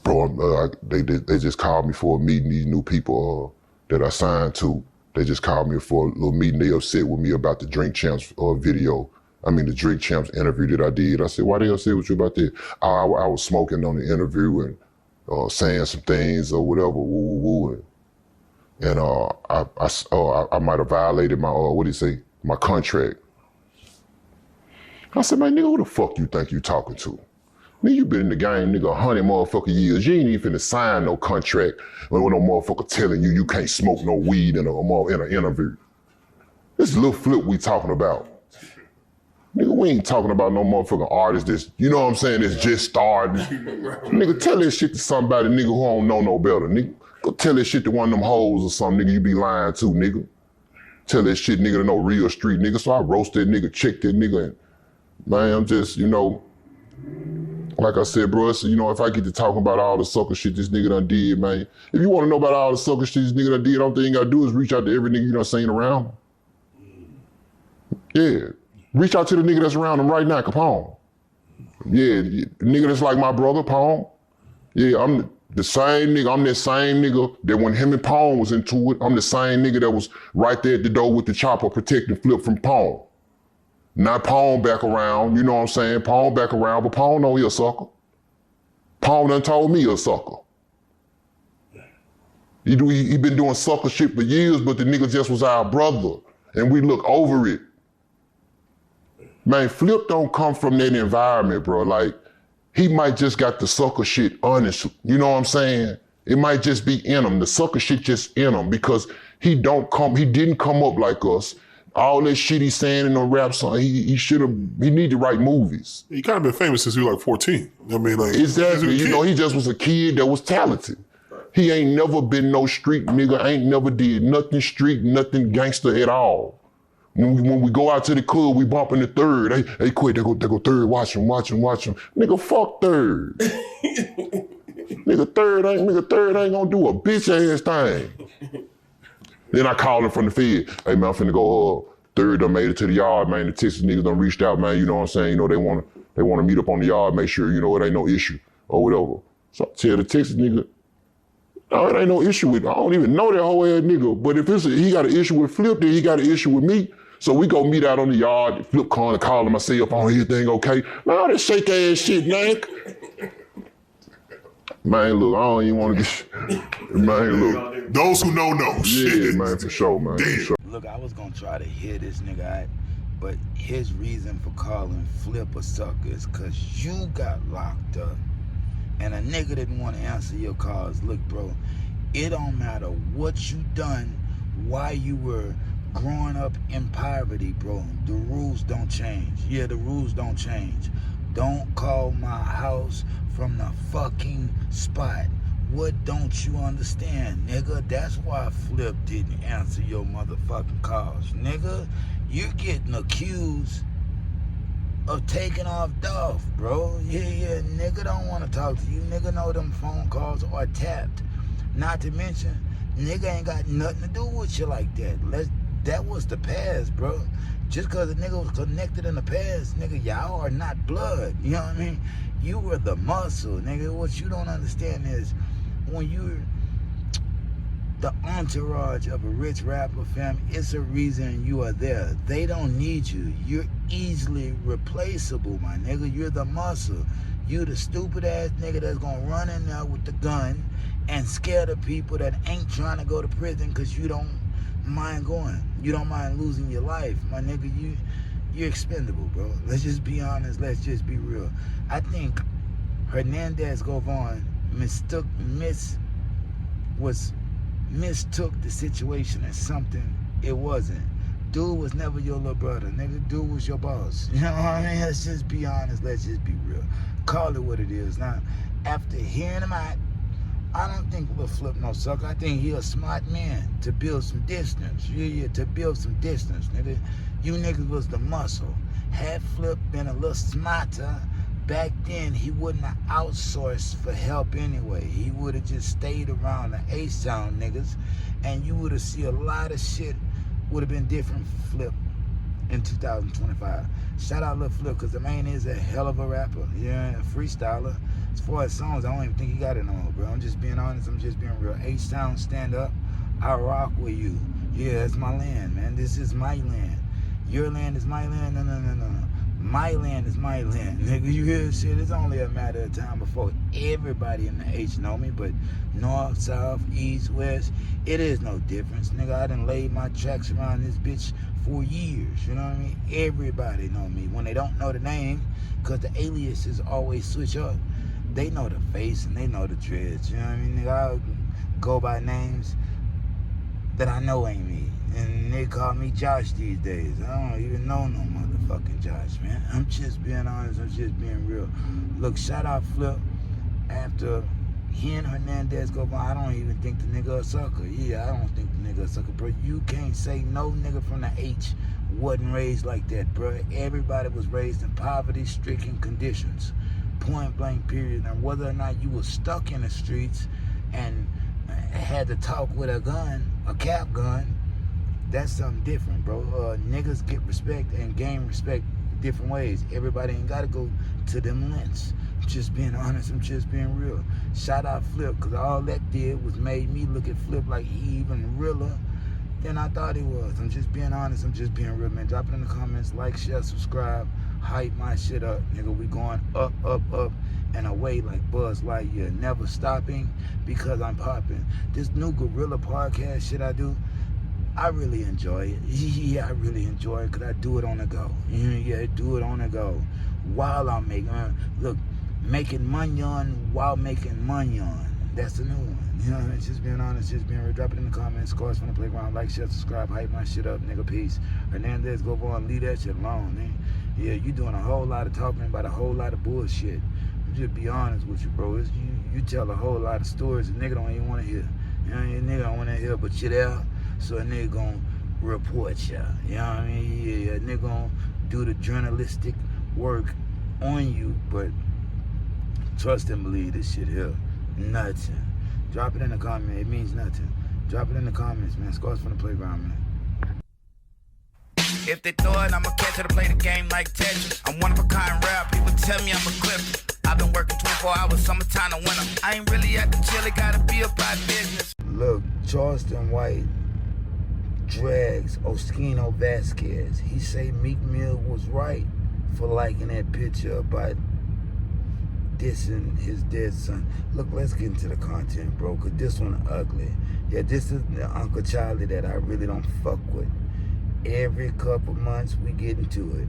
bro, they just called me for a meeting, these new people that I signed to. They just called me for a little meeting. They upset with me about the Drink Champs video the Drink Champs interview that I did. I said, why they upset with you about that? I was smoking on the interview and saying some things or whatever, woo, woo, woo. And I might have violated my, my contract. I said, man, nigga, who the fuck you think you talking to? Nigga, you been in the game, nigga, 100 motherfucking years. You ain't even finna sign no contract with no motherfucker telling you can't smoke no weed in an interview. This little flip we talking about. Nigga, we ain't talking about no motherfucking artist that's, you know what I'm saying, that's just starting. Nigga, tell that shit to somebody, nigga, who don't know no better, nigga. Go tell that shit to one of them hoes or something, nigga, you be lying to, nigga. Tell that shit, nigga, to no real street, nigga. So I roast that nigga, check that nigga, and man, I'm just, like I said, bro, so, if I get to talking about all the sucker shit this nigga done did, man, if you want to know about all the sucker shit this nigga done did, the only thing you gotta do is reach out to every nigga you done seen around him. Yeah. Reach out to the nigga that's around him right now, Capone. Yeah, nigga that's like my brother, Pone. Yeah, I'm the same nigga. I'm that same nigga that when him and Pone was into it, I'm the same nigga that was right there at the door with the chopper protecting Flip from Pone. Not Pone back around, you know what I'm saying? Pone back around, but Pone know he a sucker. Pone done told me he a sucker. He been doing sucker shit for years, but the nigga just was our brother, and we look over it. Man, Flip don't come from that environment, bro. Like, he might just got the sucker shit honest. You know what I'm saying? It might just be in him. The sucker shit just in him because he didn't come up like us. All that shit he's saying in the rap song, he need to write movies. He kind of been famous since he was like 14. Exactly. He just was a kid that was talented. He ain't never been no street nigga, ain't never did nothing street, nothing gangster at all. When we go out to the club, we bump in the third. Hey, quit, they go third, watch him. Nigga, fuck third. nigga, third ain't gonna do a bitch ass thing. Then I called him from the Fed. Hey man, I'm finna go, third done made it to the yard, man. The Texas niggas done reached out, man, you know what I'm saying? They wanna meet up on the yard, make sure, it ain't no issue or whatever. So I tell the Texas nigga, no, it ain't no issue with, I don't even know that whole ass nigga, but if he got an issue with Flip, then he got an issue with me. So we go meet out on the yard, Flip calling, calling myself on everything okay. Man, all that shake ass shit, man. Man, look, I don't even want to get, man, look. Those who know. Yeah, Shit. man, for sure, man. For sure. Look, I was gonna try to hear this nigga out, but his reason for calling Flip a sucker is cause you got locked up. And a nigga didn't want to answer your calls. Look, bro, it don't matter what you done, why you were growing up in poverty, bro. The rules don't change. Yeah, the rules don't change. Don't call my house from the fucking spot. What don't you understand, nigga? That's why Flip didn't answer your motherfucking calls. Nigga, you're getting accused of taking off Dolph, bro. Yeah, nigga don't want to talk to you. Nigga know them phone calls are tapped. Not to mention, nigga ain't got nothing to do with you like that. That was the past, bro. Just because a nigga was connected in the past, nigga, y'all are not blood. You know what I mean? You were the muscle, nigga. What you don't understand is when you're the entourage of a rich rapper, fam, it's a reason you are there. They don't need you. You're easily replaceable, my nigga. You're the muscle. You the stupid ass nigga that's gonna run in there with the gun and scare the people that ain't trying to go to prison because you don't mind going. You don't mind losing your life, my nigga. You're expendable, bro. Let's just be honest. Let's just be real. I think Hernandez Govan mistook the situation as something it wasn't. Dude was never your little brother, nigga. Dude was your boss. You know what I mean? Let's just be honest. Let's just be real. Call it what it is. Now, after hearing him out, I don't think Lil Flip no sucker. I think he a smart man to build some distance. Yeah, to build some distance, nigga. You niggas was the muscle. Had Flip been a little smarter, back then he wouldn't have outsourced for help anyway. He would have just stayed around the A-Sound niggas, and you would have seen a lot of shit would have been different for Flip in 2025. Shout out Lil Flip, because the man is a hell of a rapper. Yeah, a freestyler. As far as songs, I don't even think he got it no more, bro. I'm just being honest. I'm just being real. A-Sound, stand up. I rock with you. Yeah, it's my land, man. This is my land. Your land is my land. No. My land is my land, nigga. You hear this shit? It's only a matter of time before everybody in the H know me, but north, south, east, west, it is no difference, nigga. I done laid my tracks around this bitch for years, you know what I mean? Everybody know me. When they don't know the name, because the aliases always switch up, they know the face and they know the dreads, you know what I mean? Nigga, I'll go by names that I know ain't me. And they call me Josh these days. I don't even know no motherfucking Josh, man. I'm just being honest. I'm just being real. Look, shout out Flip. After he and Hernandez go by, I don't even think the nigga a sucker. Yeah, I don't think the nigga a sucker, bro. You can't say no nigga from the H wasn't raised like that, bro. Everybody was raised in poverty-stricken conditions. Point blank period. And whether or not you were stuck in the streets and had to talk with a gun, a cap gun, that's something different, bro. Niggas get respect and gain respect different ways. Everybody ain't gotta go to them lengths. I'm just being honest, I'm just being real. Shout out Flip, because all that did was made me look at Flip like he even realer than I thought he was. I'm just being honest, I'm just being real, man. Drop it in the comments, like, share, subscribe, hype my shit up, nigga. We going up, up, up, and away like Buzz Lightyear. Never stopping because I'm popping. This new Gorilla podcast shit I do, I really enjoy it. Yeah, I really enjoy it because I do it on the go. Yeah, do it on the go. While I'm making, making money while making money on. That's the new one. You know, it's just being honest, just being real. Drop it in the comments. Scores from the playground. Like, share, subscribe, hype my shit up, nigga. Peace. Hernandez, Govan, leave that shit alone, man. Yeah, you doing a whole lot of talking about a whole lot of bullshit. Just be honest with you, bro. It's, you tell a whole lot of stories a nigga don't even want to hear. You know, a nigga don't want to hear, but you there. So a nigga gon' report ya. You know what I mean? Yeah, a nigga gon' do the journalistic work on you, but trust and believe this shit here. Nothing. Drop it in the comment. It means nothing. Drop it in the comments, man. Scores from the playground, man. If they throw it, I'ma catch it to play the game like Tetris. I'm one of a kind rap. People tell me I'm a clip. I've been working 24 hours, summertime to winter. I ain't really at the chill, it gotta be about business. Look, Charleston White drags Oschino Vazquez. He say Meek Mill was right for liking that picture about dissing his dead son. Look, let's get into the content, bro, because this one ugly. Yeah, this is the Uncle Charlie that I really don't fuck with. Every couple months we get into it,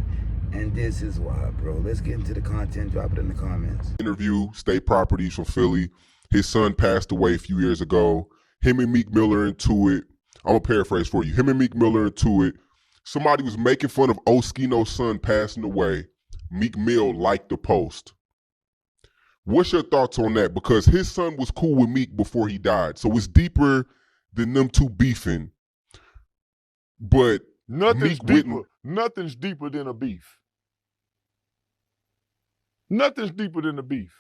and this is why, bro. Let's get into the content. Drop it in the comments. Interview, State Properties from Philly. His son passed away a few years ago. Him and Meek Mill are into it. I'm gonna paraphrase for you. Him and Meek Mill are into it. Somebody was making fun of Oschino's son passing away. Meek Mill liked the post. What's your thoughts on that? Because his son was cool with Meek before he died. So it's deeper than them two beefing. But nothing's deeper than a beef. Nothing's deeper than a beef.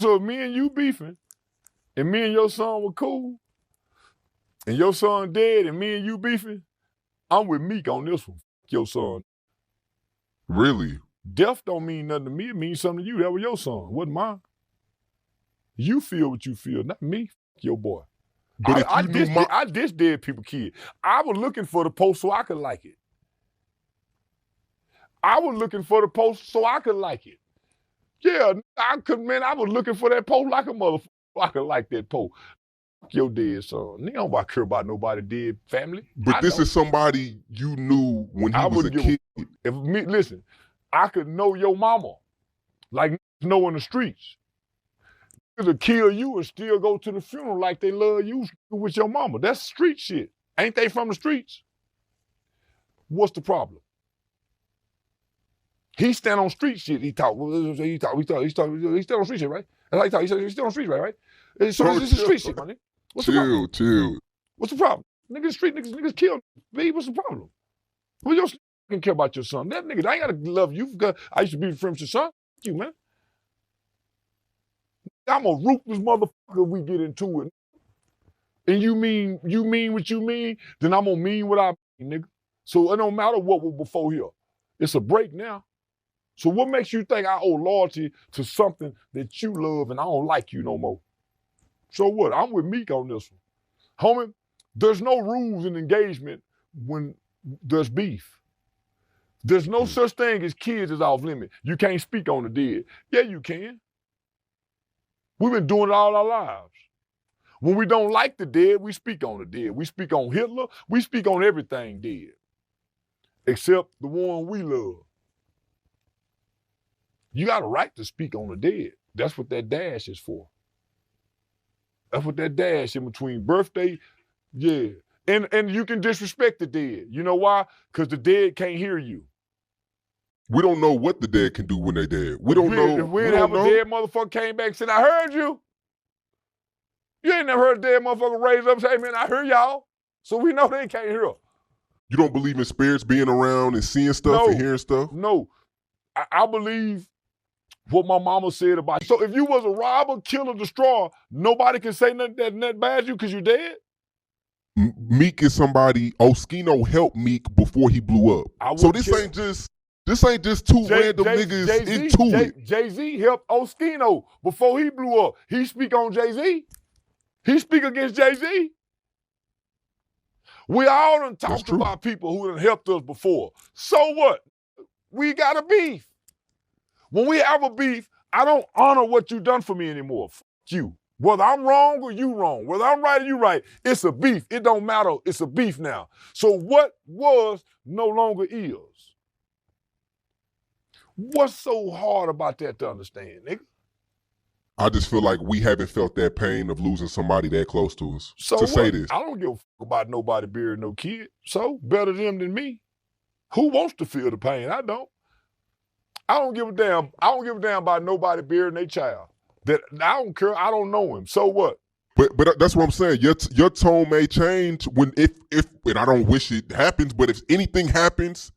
So if me and you beefing, and me and your son were cool, and your son dead, and me and you beefing, I'm with Meek on this one. F your son. Really? Death don't mean nothing to me. It means something to you. That was your son, wasn't mine. You feel what you feel, not me. F your boy. But I dish dead people kid. I was looking for the post so I could like it. I was looking for the post so I could like it. Yeah, I was looking for that post like a motherfucker. I could like that post. F your dead son. Nigga don't care about nobody dead family. But this is somebody you knew when he was a kid. Listen, I could know your mama like know in the streets. To kill you and still go to the funeral like they love you with your mama. That's street shit. Ain't they from the streets? What's the problem? He stand on street shit. He talk. He stand on street shit, right? That's how he talk. He stand on street, right? So this is street shit, my nigga. What's the problem? Chill. What's the problem? Niggas street niggas kill me. What's the problem? Well, your can care about your son. That nigga, I ain't gotta love you because I used to be friends with your son. F you, man. I'm a ruthless motherfucker. We get into it, and you mean what you mean, then I'm gonna mean what I mean, nigga. So it don't matter what was before here. It's a break now. So what makes you think I owe loyalty to something that you love and I don't like you no more? So what? I'm with Meek on this one, homie. There's no rules in engagement when there's beef. There's no such thing as kids is off limit. You can't speak on the dead. Yeah, you can. We've been doing it all our lives. When we don't like the dead, we speak on the dead. We speak on Hitler. We speak on everything dead, except the one we love. You got a right to speak on the dead. That's what that dash is for. That's what that dash in between birthday, yeah. And you can disrespect the dead. You know why? Because the dead can't hear you. We don't know what the dead can do when they dead. We don't know. If we didn't have a dead motherfucker came back and said, I heard you. You ain't never heard a dead motherfucker raise up and say, hey, man, I heard y'all. So we know they can't hear us. You don't believe in spirits being around and seeing stuff and hearing stuff? No. I believe what my mama said about you. So if you was a robber, killer, destroyer, nobody can say nothing bad to you because you're dead? Meek is somebody, Oschino helped Meek before he blew up. So this ain't just two random niggas into it. Jay-Z helped Oschino before he blew up. He speak on Jay-Z. He speak against Jay-Z. We all done talked about people who done helped us before. So what? We got a beef. When we have a beef, I don't honor what you done for me anymore. Fuck you. Whether I'm wrong or you wrong, whether I'm right or you right, it's a beef. It don't matter. It's a beef now. So what was no longer is. What's so hard about that to understand, nigga? I just feel like we haven't felt that pain of losing somebody that close to us. So to say this. I don't give a fuck about nobody burying no kid. So better them than me. Who wants to feel the pain? I don't. I don't give a damn. I don't give a damn about nobody burying their child. That I don't care. I don't know him. So what? But that's what I'm saying. Your tone may change when if and I don't wish it happens, but if anything happens,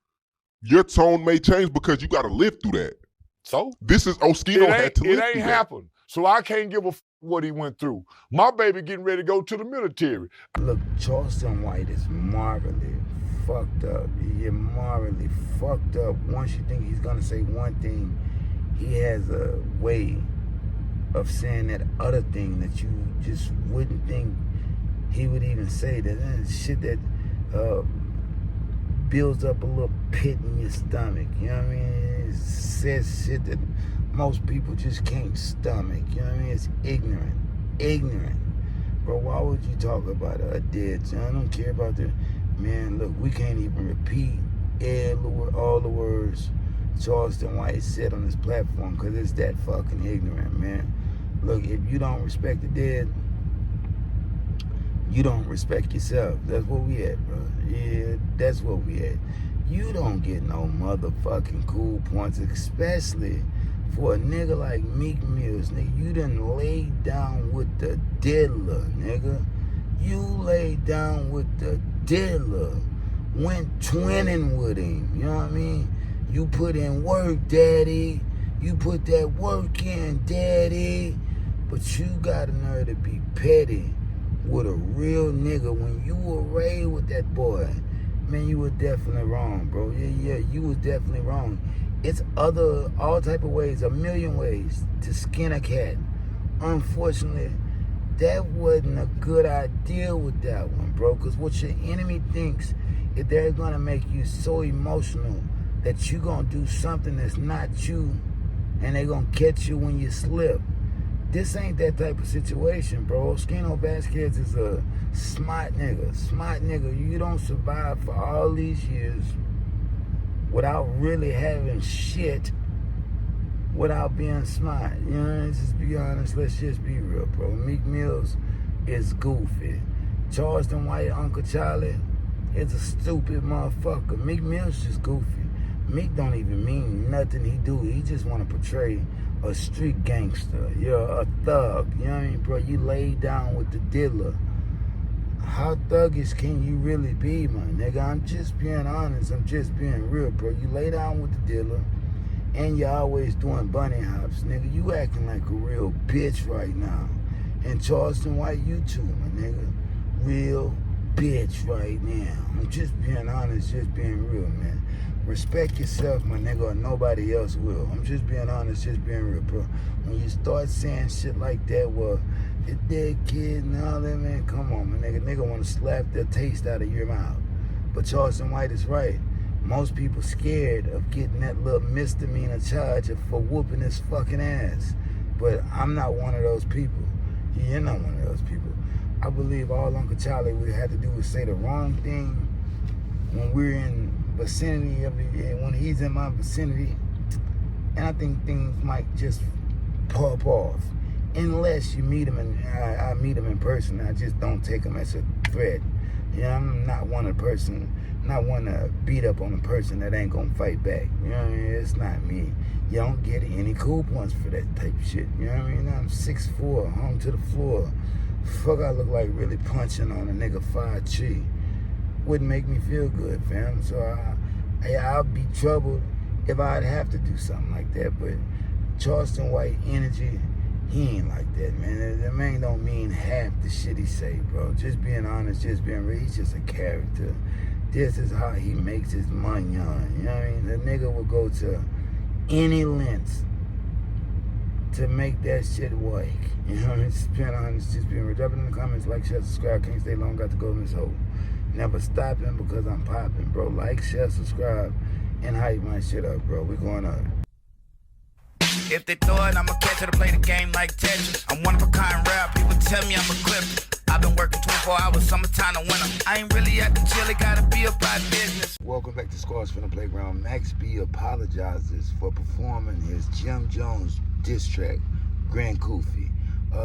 your tone may change because you got to live through that. So this is Oschino had to live through that. It ain't happened. So I can't give a what he went through. My baby getting ready to go to the military. Look, Charleston White is morally fucked up. You're morally fucked up. Once you think he's gonna say one thing, he has a way of saying that other thing that you just wouldn't think he would even say. That shit that builds up a little pit in your stomach. You know what I mean? It says shit that most people just can't stomach. You know what I mean? It's ignorant. Ignorant. Bro, why would you talk about a dead son? I don't care about the... Man, look, we can't even repeat all the words Charleston White said on this platform because it's that fucking ignorant, man. Look, if you don't respect the dead, you don't respect yourself. That's what we at, bro. Yeah, that's what we at. You don't get no motherfucking cool points, especially for a nigga like Meek Mills, nigga. You done laid down with the diddler, nigga. You laid down with the diddler. Went twinning with him, you know what I mean? You put in work, daddy. You put that work in, daddy. But you got a nerve to be petty with a real nigga. When you were raised with that boy, man, you were definitely wrong, bro. Yeah, you was definitely wrong. It's all type of ways, a million ways to skin a cat. Unfortunately, that wasn't a good idea with that one, bro. Because what your enemy thinks is they're going to make you so emotional that you're going to do something that's not you, and they're going to catch you when you slip. This ain't that type of situation, bro. Oschino Vazquez is a smart nigga. Smart nigga. You don't survive for all these years without really having shit, without being smart. You know, let's just be honest. Let's just be real, bro. Meek Mills is goofy. Charleston White, Uncle Charlie, is a stupid motherfucker. Meek Mills just goofy. Meek don't even mean nothing he do. He just want to portray a street gangster. You're a thug. You know what I mean, bro? You laid down with the diddler. How thuggish can you really be, my nigga? I'm just being honest. I'm just being real, bro. You lay down with the diddler, and you're always doing bunny hops, nigga. You acting like a real bitch right now. And Charleston White, you too, my nigga. Real bitch right now. I'm just being honest, just being real, man. Respect yourself, my nigga, or nobody else will. I'm just being honest, just being real, bro. When you start saying shit like that, well, the dead kid and all that, man, come on, my nigga. Nigga want to slap the taste out of your mouth. But Charleston White is right. Most people scared of getting that little misdemeanor charge for whooping his fucking ass. But I'm not one of those people. You're not one of those people. I believe all Uncle Charlie would have to do is say the wrong thing when we're in vicinity of it, when he's in my vicinity, and I think things might just pop off. Unless you meet him and I meet him in person, I just don't take him as a threat. You know, I'm not one to beat up on a person that ain't gonna fight back. You know what I mean? It's not me. You don't get any coupons for that type of shit. You know what I mean? I'm 6'4", hung to the floor. Fuck, I look like really punching on a nigga 5'3". Wouldn't make me feel good, fam. So I'll be troubled if I'd have to do something like that. But Charleston White energy, he ain't like that, man. That man don't mean half the shit he say, bro. Just being honest, just being real. He's just a character. This is how he makes his money on. You know what I mean? The nigga will go to any lengths to make that shit work. You know what I mean? Just being honest, just being real. Drop it in the comments, like, share, subscribe. Can't stay long, got to go in this hole. Never stopping because I'm popping, bro. Like, share, subscribe, and hype my shit up, bro. We going up. If they throw it, I'ma catch it to play the game like Tetris. I'm one of a kind rap, people tell me I'm equipped. I've been working 24 hours, summertime to winter. I ain't really at the chill, it gotta be about business. Welcome back to Scars from the Playground. Max B apologizes for performing his Jim Jones diss track, Grand Koofy.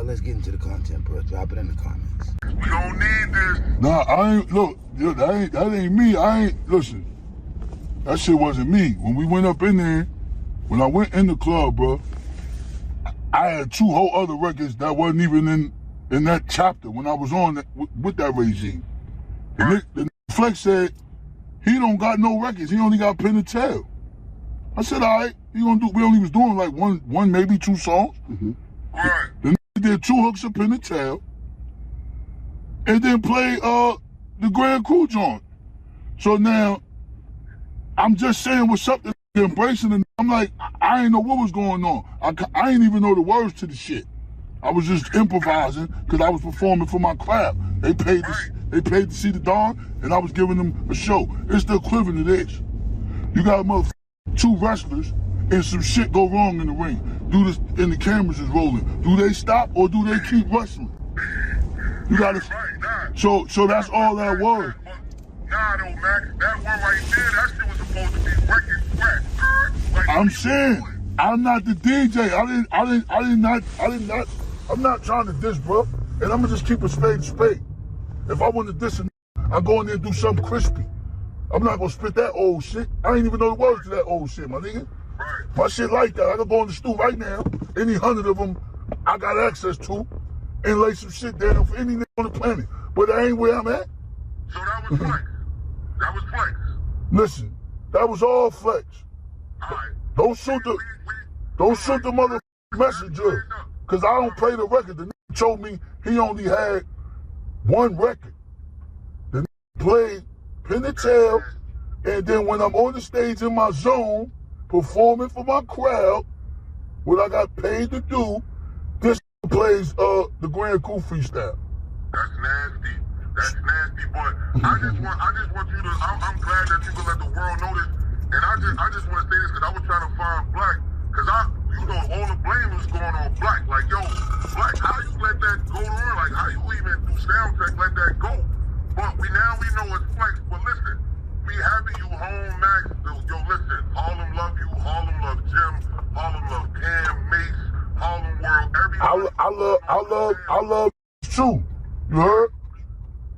Let's get into the content, bro. Drop it in the comments. We don't need this. Nah, I ain't, look, that ain't me. Listen, that shit wasn't me. When we went up in there, when I went in the club, bro, I had 2 whole other records that wasn't even in that chapter when I was on with that regime. The Flex said, he don't got no records. He only got Pen and Tail. I said, all right, we only was doing like one, maybe 2 songs. Mm-hmm. Right. The nigga did 2 hooks of Pen and Tail, and then play the Grand Crew joint. So now, I'm just saying what's up to embracing it. I'm like, I ain't know what was going on. I ain't even know the words to the shit. I was just improvising because I was performing for my crowd. They paid to see the Dawn, and I was giving them a show. It's the equivalent of this. You got a 2 wrestlers, and some shit go wrong in the ring. Do this, and the cameras is rolling. Do they stop or do they keep wrestling? You gotta. So that's all that was. Nah, though, Max, that one right there, that shit was supposed to be wrecking scratch. Like, I'm saying, I'm not the DJ. I'm not trying to diss, bro. And I'm gonna just keep a spade. If I want to diss, I go in there and do something crispy. I'm not gonna spit that old shit. I ain't even know the words to that old shit, my nigga. Right. My shit like that. I can go in the stew right now. Any 100 of them I got access to, and lay some shit down for any nigga on the planet. But that ain't where I'm at. So that was Flex. That was Flex. Listen, that was all Flex. All right. Don't shoot the mother messenger, cause I don't play the record. The nigga told me he only had 1 record. The nigga played Pen and Tail, and then when I'm on the stage in my zone, performing for my crowd, what I got paid to do, this plays the Grand Coup freestyle. That's nasty. That's nasty, but I just want you to. I'm glad that you can let the world know this, and I just want to say this because I was trying to find Black, because all the blame was going on Black. Like, yo, Black, how you let that go on? Like, how you even do sound check let that go? But we know it's Flex. But listen, we having you home, Max. Yo, listen, Harlem love you. Harlem love Jim. Harlem love Cam, Mace, Harlem World. Everybody. I love too. You heard?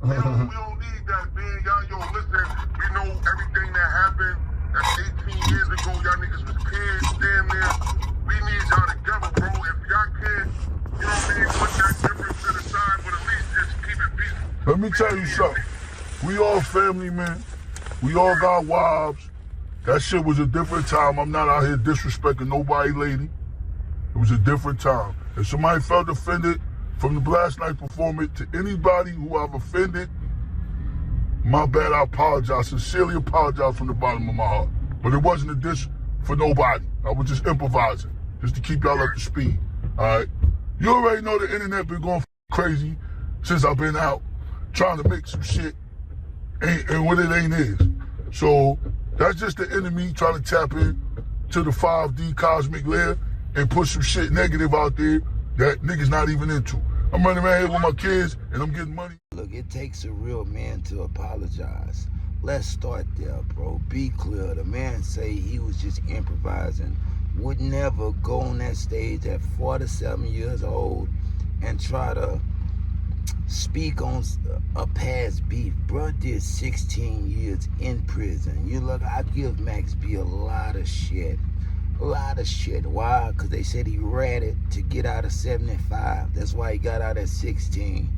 We don't need that, man. Yo, listen, we know everything that happened. That's 18 years ago. Y'all niggas was kids, damn near. We need y'all together, bro. If y'all can, you know what I mean, put that difference to the side, but at least just keep it peaceful. Let me tell you something. We all family, man. We all got wives. That shit was a different time. I'm not out here disrespecting nobody, lady. It was a different time. If somebody felt offended from the last night performance, to anybody who I've offended, my bad, I apologize. Sincerely apologize from the bottom of my heart. But it wasn't a diss for nobody. I was just improvising, just to keep y'all up to speed, all right? You already know the internet been going crazy since I've been out trying to make some shit, and what it ain't is. So That's just the enemy trying to tap in to the 5D cosmic layer and put some shit negative out there that niggas not even into. I'm running around here with my kids and I'm getting money. Look, it takes a real man to apologize. Let's start there, bro. Be clear. The man say he was just improvising. Would never go on that stage at 47 years old and try to speak on a past beef. Bro did 16 years in prison. You look, I give Max B a lot of shit. A lot of shit. Why? Because they said he ratted to get out of 75. That's why he got out at 16.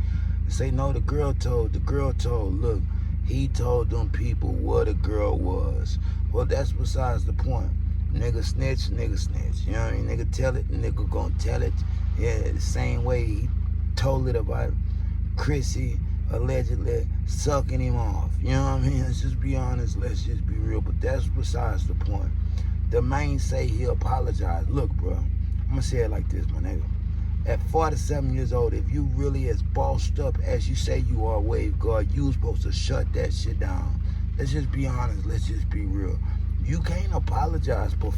They say, no, the girl told. Look, he told them people what a girl was. Well, that's besides the point. Nigga snitch, nigga snitch. You know what I mean? Nigga tell it, nigga gonna tell it. Yeah, the same way he told it about Chrissy allegedly sucking him off. You know what I mean? Let's just be honest. Let's just be real. But that's besides the point. The man say he apologized. Look, bro, I'm gonna say it like this, my nigga. At 47 years old, if you really as bossed up as you say you are, Wave Guard, you supposed to shut that shit down. Let's just be honest. Let's just be real. You can't apologize for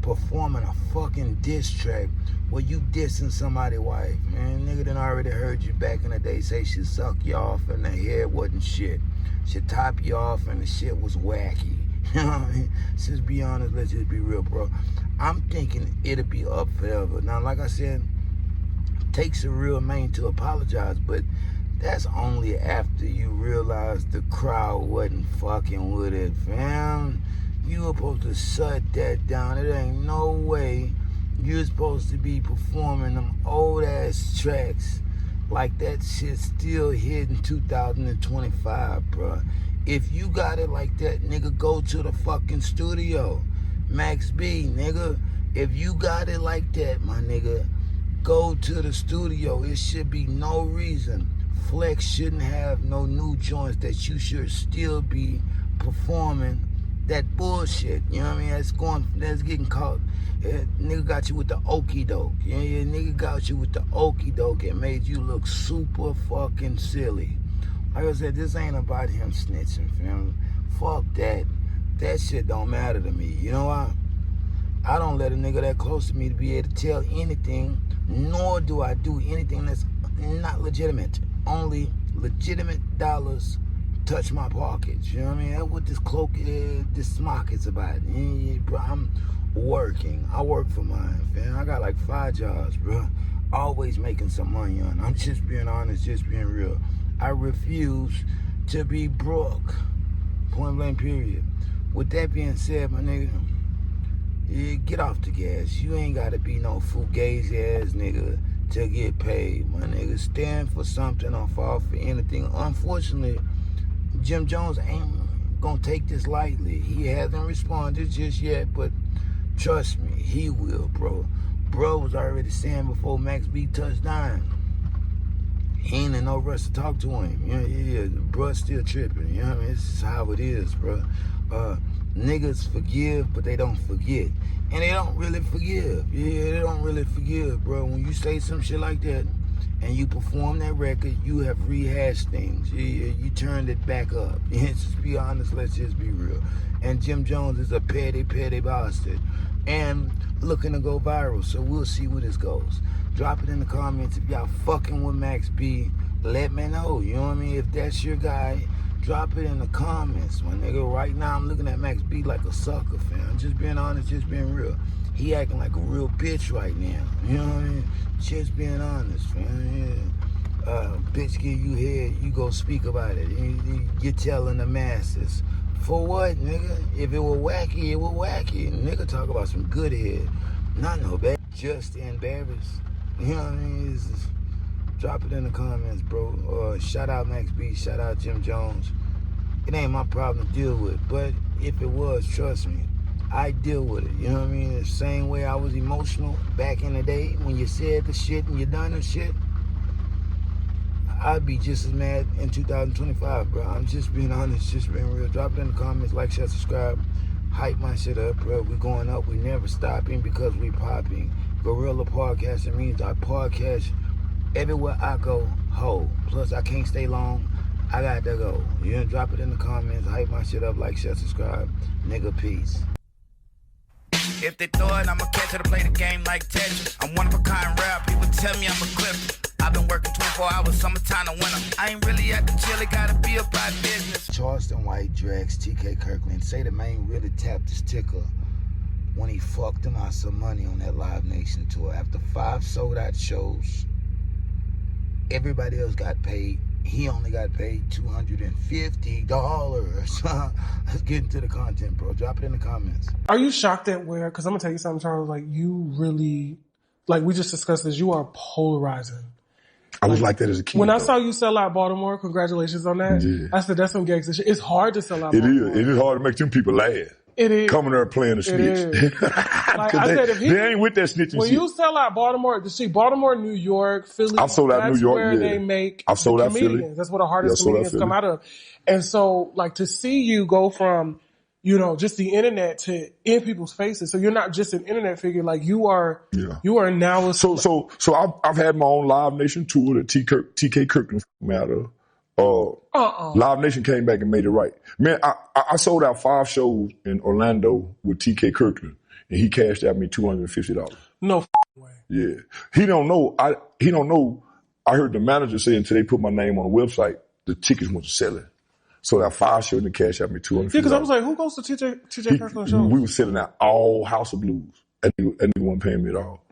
performing a fucking diss track where you dissing somebody's wife. Man, nigga done already heard you back in the day say she suck you off and the hair wasn't shit. She top you off and the shit was wacky. You know what I mean? Let's just be honest, let's just be real, bro. I'm thinking it'll be up forever. Now, like I said, it takes a real man to apologize, but that's only after you realize the crowd wasn't fucking with it, fam. You were supposed to shut that down. It ain't no way you're supposed to be performing them old-ass tracks like that shit still hitting 2025, bro. If you got it like that, nigga, go to the fucking studio. Max B, nigga, if you got it like that, my nigga, go to the studio. It should be no reason. Flex shouldn't have no new joints that you should still be performing that bullshit. You know what I mean? That's getting caught. Nigga got you with the okey doke. Yeah, nigga got you with the okey doke and made you look super fucking silly. Like I said, this ain't about him snitching, fam. Fuck that. That shit don't matter to me. You know why? I don't let a nigga that close to me to be able to tell anything, nor do I do anything that's not legitimate. Only legitimate dollars touch my pockets. You know what I mean? That's what this cloak is, this smock is about. Yeah, bro, I'm working. I work for mine, fam. I got like 5 jobs, bro. Always making some money on it. I'm just being honest, just being real. I refuse to be broke. Point blank, period. With that being said, my nigga, yeah, get off the gas. You ain't gotta be no fugazi ass nigga to get paid, my nigga. Stand for something or fall for anything. Unfortunately, Jim Jones ain't gonna take this lightly. He hasn't responded just yet, but trust me, he will, bro. Bro was already saying before Max B touched down, he ain't in no rush to talk to him. Yeah, bro still tripping. You know what I mean? This is how it is, bro. Niggas forgive, but they don't forget. And they don't really forgive. Yeah, they don't really forgive, bro. When you say some shit like that and you perform that record, you have rehashed things. Yeah, you turned it back up. Yeah, just be honest, let's just be real. And Jim Jones is a petty, petty bastard. And looking to go viral, so we'll see where this goes. Drop it in the comments if y'all fucking with Max B. Let me know, you know what I mean? If that's your guy, drop it in the comments, my nigga. Right now, I'm looking at Max B like a sucker, fam. Just being honest, just being real. He acting like a real bitch right now. You know what I mean? Just being honest, fam. Yeah. Bitch give you head, you go speak about it. You're telling the masses. For what, nigga? If it were wacky, it were wacky. Nigga talk about some good head. Not no bad. Just embarrassed. You know what I mean? Drop it in the comments, bro. Shout out Max B. Shout out Jim Jones. It ain't my problem to deal with, but if it was, trust me, I deal with it. You know what I mean? The same way I was emotional back in the day when you said the shit and you done the shit, I'd be just as mad in 2025, bro. I'm just being honest, just being real. Drop it in the comments, like, share, subscribe. Hype my shit up, bro. We going up. We never stopping because we popping. Guerrilla podcasting means I podcast everywhere I go, ho. Plus, I can't stay long. I got to go. You done drop it in the comments. Hype my shit up, like, share, subscribe. Nigga, peace. If they throw it, I'ma catch it to play the game like Tetris. I'm one of a kind rap, people tell me I'm a clip. I've been working 24 hours, summertime to winter. I ain't really at the chill, it gotta be about business. Charleston White Drax, TK Kirkland. Say the man really tapped his ticker when he fucked him out some money on that Live Nation tour. After 5 sold out shows, everybody else got paid. He only got paid $250. Let's get into the content, bro. Drop it in the comments. Are you shocked at where, because I'm going to tell you something, Charles, like you really, like we just discussed this, you are polarizing. I was like that as a kid. When I saw you sell out Baltimore, congratulations on that. Yeah. I said, that's some gangster shit. It's hard to sell out It Baltimore. is. It is hard to make them people laugh. It is. Coming there playing the snitch. Like, I said, if he, they ain't with that snitching when shit. you sell out Baltimore, see, Baltimore, New York, Philly, I've sold out that's New York, where yeah. they make I've sold the out Philly. comedians. That's where the hardest Yeah, comedians come out of. And so, like, to see you go from, you know, just the internet to in people's faces. So you're not just an internet figure. Like you are now. So I've had my own Live Nation tour that TK Kirkland out of. Live Nation came back and made it right. Man, I sold out 5 shows in Orlando with TK Kirkland, and he cashed out me $250. No way. Yeah, he don't know. I heard the manager say until they put my name on the website, the tickets went to selling. Sold out 5 shows and the cash out me $250. Yeah, because I was like, who goes to TJ Kirkland shows? We were selling out all House of Blues, and he wasn't paying me at all.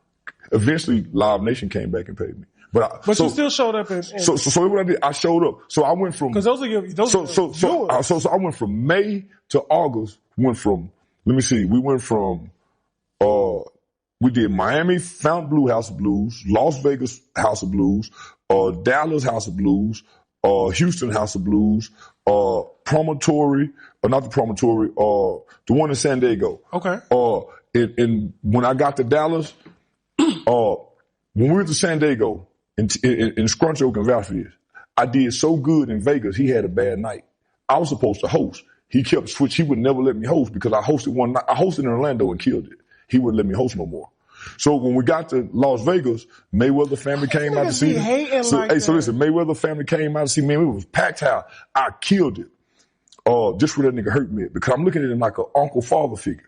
Eventually, Live Nation came back and paid me. But you still showed up. So what I did, I showed up. So I went from, because those are yours. So I went from May to August. We did Miami Fountain Blue House of Blues, Las Vegas House of Blues, Dallas House of Blues, Houston House of Blues, the one in San Diego. Okay. And when I got to Dallas, when we went to San Diego, in Scrunch Oak and vouch for this, I did so good in Vegas, he had a bad night. I was supposed to host. He kept switching. He would never let me host because I hosted one night. I hosted in Orlando and killed it. He wouldn't let me host no more. So when we got to Las Vegas, Mayweather family came out to see me. So listen, Mayweather family came out to see me. It was packed house. I killed it. Just where that nigga hurt me because I'm looking at him like an uncle father figure.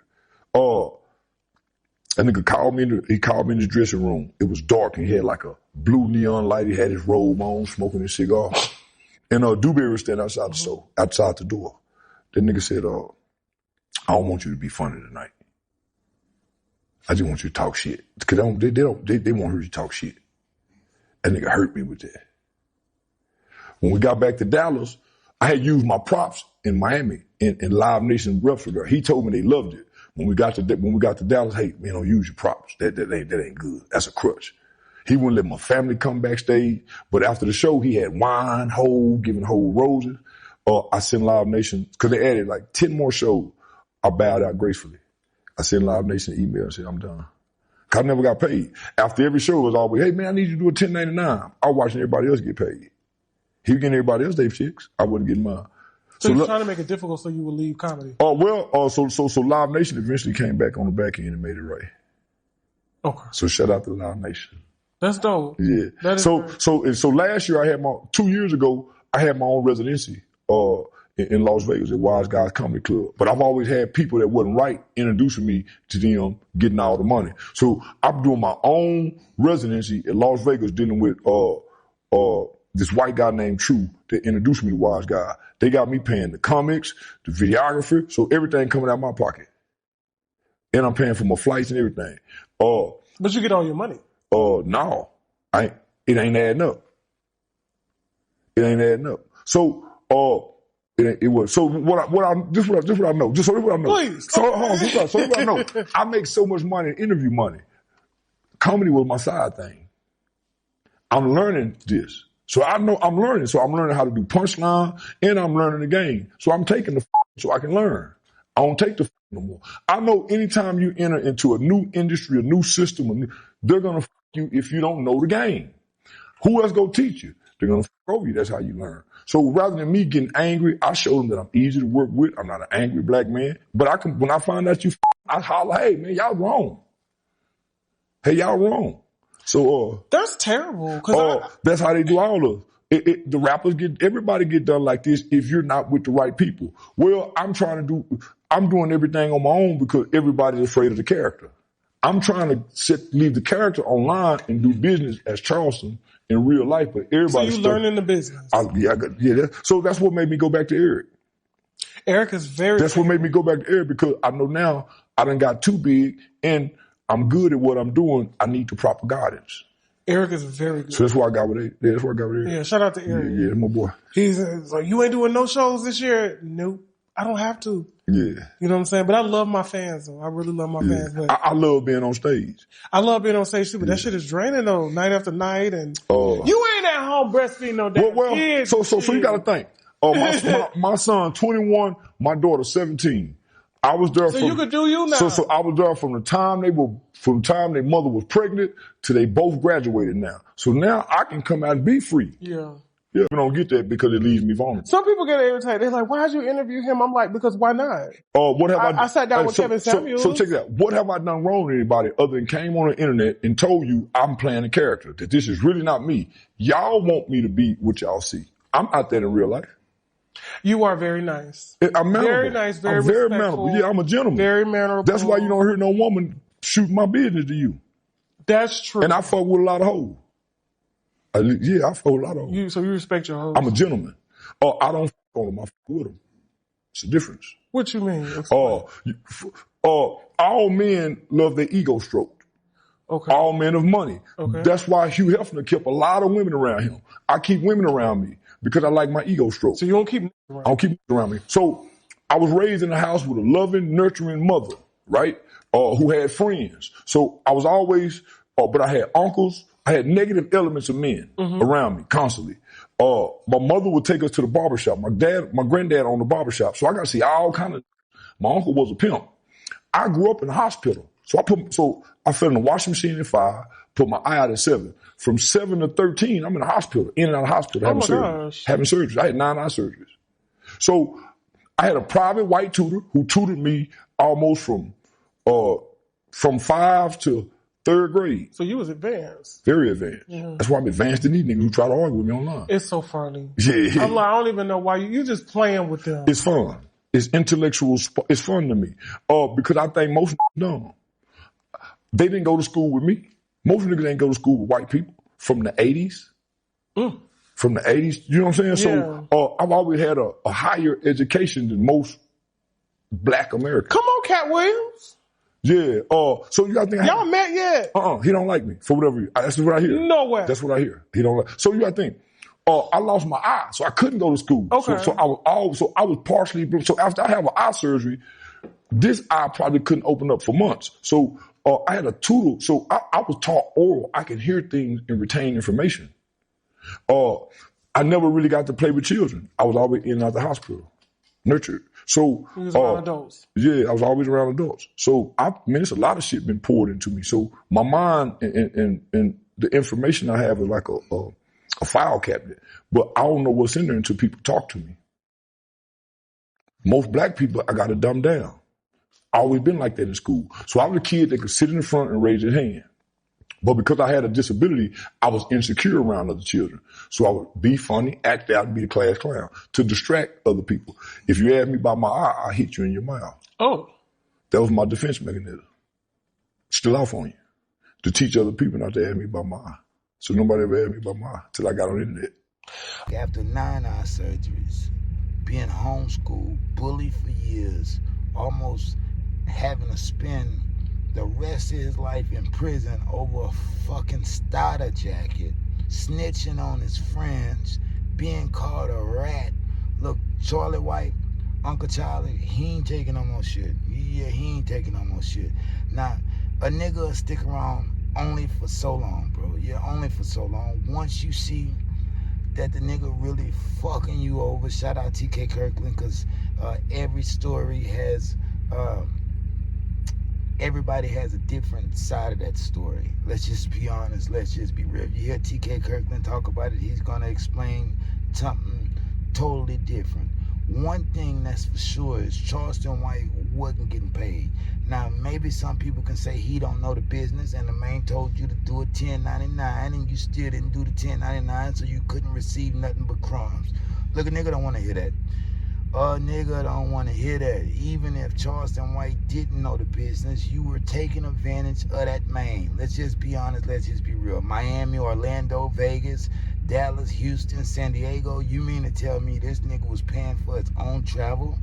That nigga called me in the dressing room. It was dark and he had like a blue neon light. He had his robe on, smoking his cigar. And Dewberry was standing outside the store, outside the door. That nigga said, I don't want you to be funny tonight. I just want you to talk shit. Cause they won't hear you talk shit. That nigga hurt me with that. When we got back to Dallas, I had used my props in Miami in Live Nation repertoire. He told me they loved it. When we got to Dallas, hey, man, don't use your props. That ain't good. That's a crutch. He wouldn't let my family come backstage. But after the show, he had wine, giving whole roses. I sent Live Nation, because they added like 10 more shows. I bowed out gracefully. I sent Live Nation an email and said, I'm done. Cause I never got paid. After every show, it was always, hey man, I need you to do a 1099. I was watching everybody else get paid. He was getting everybody else their checks. I wasn't getting mine. So you're trying to make it difficult so you would leave comedy. So Live Nation eventually came back on the back end and made it right. Okay. So shout out to Live Nation. That's dope. Yeah. That is so last year 2 years ago, I had my own residency in Las Vegas at Wise Guys Comedy Club. But I've always had people that wasn't right introducing me to them getting all the money. So I'm doing my own residency at Las Vegas dealing with this white guy named True that introduced me to Wise Guy. They got me paying the comics, the videographer, so everything coming out of my pocket. And I'm paying for my flights and everything. But you get all your money. No. It ain't adding up. It ain't adding up. So, it was. So what I know. Just what I know. Please. So what I know. I make so much money in interview money. Comedy was my side thing. I'm learning this. So I know I'm learning. So I'm learning how to do punchline and I'm learning the game. So I'm taking the so I can learn. I don't take the no more. I know anytime you enter into a new industry, a new system, they're going to you if you don't know the game. Who else go teach you? They're going to over you. That's how you learn. So rather than me getting angry, I show them that I'm easy to work with. I'm not an angry black man. But when I find out you, I holler, hey man, y'all wrong. Hey, y'all wrong. So that's terrible. That's how they do all of The rappers everybody get done like this if you're not with the right people. Well, I'm doing everything on my own because everybody's afraid of the character. I'm trying to leave the character online and do business as Charleston in real life, but everybody's So you learning the business. So that's what made me go back to Eric. Eric is That's what made me go back to Eric because I know now I done got too big and I'm good at what I'm doing. I need the proper guidance. Eric is very good. So that's why I got with Eric. That's why I got with Eric. Yeah, shout out to Eric. Yeah, my boy. He's like, you ain't doing no shows this year? Nope. I don't have to. Yeah. You know what I'm saying? But I love my fans, though. I really love my fans. But I love being on stage. I love being on stage, too, but that shit is draining, though, night after night. And you ain't at home breastfeeding no damn kids. So you got to think. My son, 21, my daughter, 17. I was there. So you could do you now. So I was there from the time their mother was pregnant to they both graduated now. So now I can come out and be free. Yeah. Yeah, I don't get that because it leaves me vulnerable. Some people get irritated. They're like, why'd you interview him? I'm like, because why not? What have I sat down with Kevin Samuels. So check it out. What have I done wrong to anybody other than came on the internet and told you I'm playing a character, that this is really not me? Y'all want me to be what y'all see. I'm out there in real life. You are very nice. I'm mannerable. Very nice, very I'm very respectful. mannerable. Yeah, I'm a gentleman. Very mannerable. That's why you don't hear no woman shooting my business to you. That's true. And I fuck with a lot of hoes. I fuck with a lot of hoes. So you respect your hoes? I'm a gentleman. I don't fuck on them. I fuck with them. It's a difference. What you mean? All men love their ego stroked. Okay. All men of money. Okay. That's why Hugh Hefner kept a lot of women around him. I keep women around me because I like my ego stroked. So you don't keep around? I don't keep around me. So I was raised in a house with a loving, nurturing mother, right? Who had friends. So I was always, but I had uncles. I had negative elements of men around me constantly. My mother would take us to the barbershop. My granddad owned the barbershop. So I got to see all kind of, my uncle was a pimp. I grew up in the hospital. So I fell in the washing machine at 5, put my eye out at 7. From 7 to 13, I'm in the hospital, in and out of the hospital, having surgeries. I had 9 eye surgeries. So I had a private white tutor who tutored me almost from 5 to 3rd grade. So you was advanced. Very advanced. Mm-hmm. That's why I'm advanced than these niggas who try to argue with me online. It's so funny. Yeah. I'm like, I don't even know why you just playing with them. It's fun. It's intellectual. It's fun to me. Because I think most dumb. They didn't go to school with me. Most niggas ain't go to school with white people from the 80s. From the 80s. You know what I'm saying? Yeah. So I've always had a higher education than most black Americans. Come on, Cat Williams. Yeah. So you got to think. Y'all met yet? He don't like me for whatever reason. That's what I hear. No way. That's what I hear. He don't like. So you got to think. I lost my eye, so I couldn't go to school. Okay. So I was partially. So after I have an eye surgery, this eye probably couldn't open up for months. So I had a tutor. So I was taught oral. I could hear things and retain information. I never really got to play with children. I was always in and out the hospital, nurtured. So you was around adults. Yeah, I was always around adults. So it's a lot of shit been poured into me. So my mind and the information I have is like a file cabinet, but I don't know what's in there until people talk to me. Most black people, I got to dumb down. I always been like that in school. So I was a kid that could sit in the front and raise his hand. But because I had a disability, I was insecure around other children. So I would be funny, act out, and be a class clown to distract other people. If you ask me about my eye, I hit you in your mouth. Oh. That was my defense mechanism. Still off on you. To teach other people not to ask me about my eye. So nobody ever asked me about my eye till I got on the internet. After 9 eye surgeries, being homeschooled, bullied for years, almost having to spend the rest of his life in prison over a fucking starter jacket, snitching on his friends, being called a rat. Look, Charlie White, Uncle Charlie, he ain't taking no more shit. Yeah, he ain't taking no more shit. Now, a nigga will stick around only for so long, bro. Yeah, only for so long. Once you see that the nigga really fucking you over, shout out TK Kirkland, because every story has... everybody has a different side of that story. Let's just be honest. Let's just be real. You hear TK Kirkland talk about it, he's going to explain something totally different. One thing that's for sure is Charleston White wasn't getting paid. Now, maybe some people can say he don't know the business and the man told you to do a 1099 and you still didn't do the 1099, so you couldn't receive nothing but crumbs. Look, a nigga don't want to hear that. A nigga don't want to hear that. Even if Charleston White didn't know the business, you were taking advantage of that man. Let's just be honest. Let's just be real. Miami, Orlando, Vegas, Dallas, Houston, San Diego. You mean to tell me this nigga was paying for his own travel,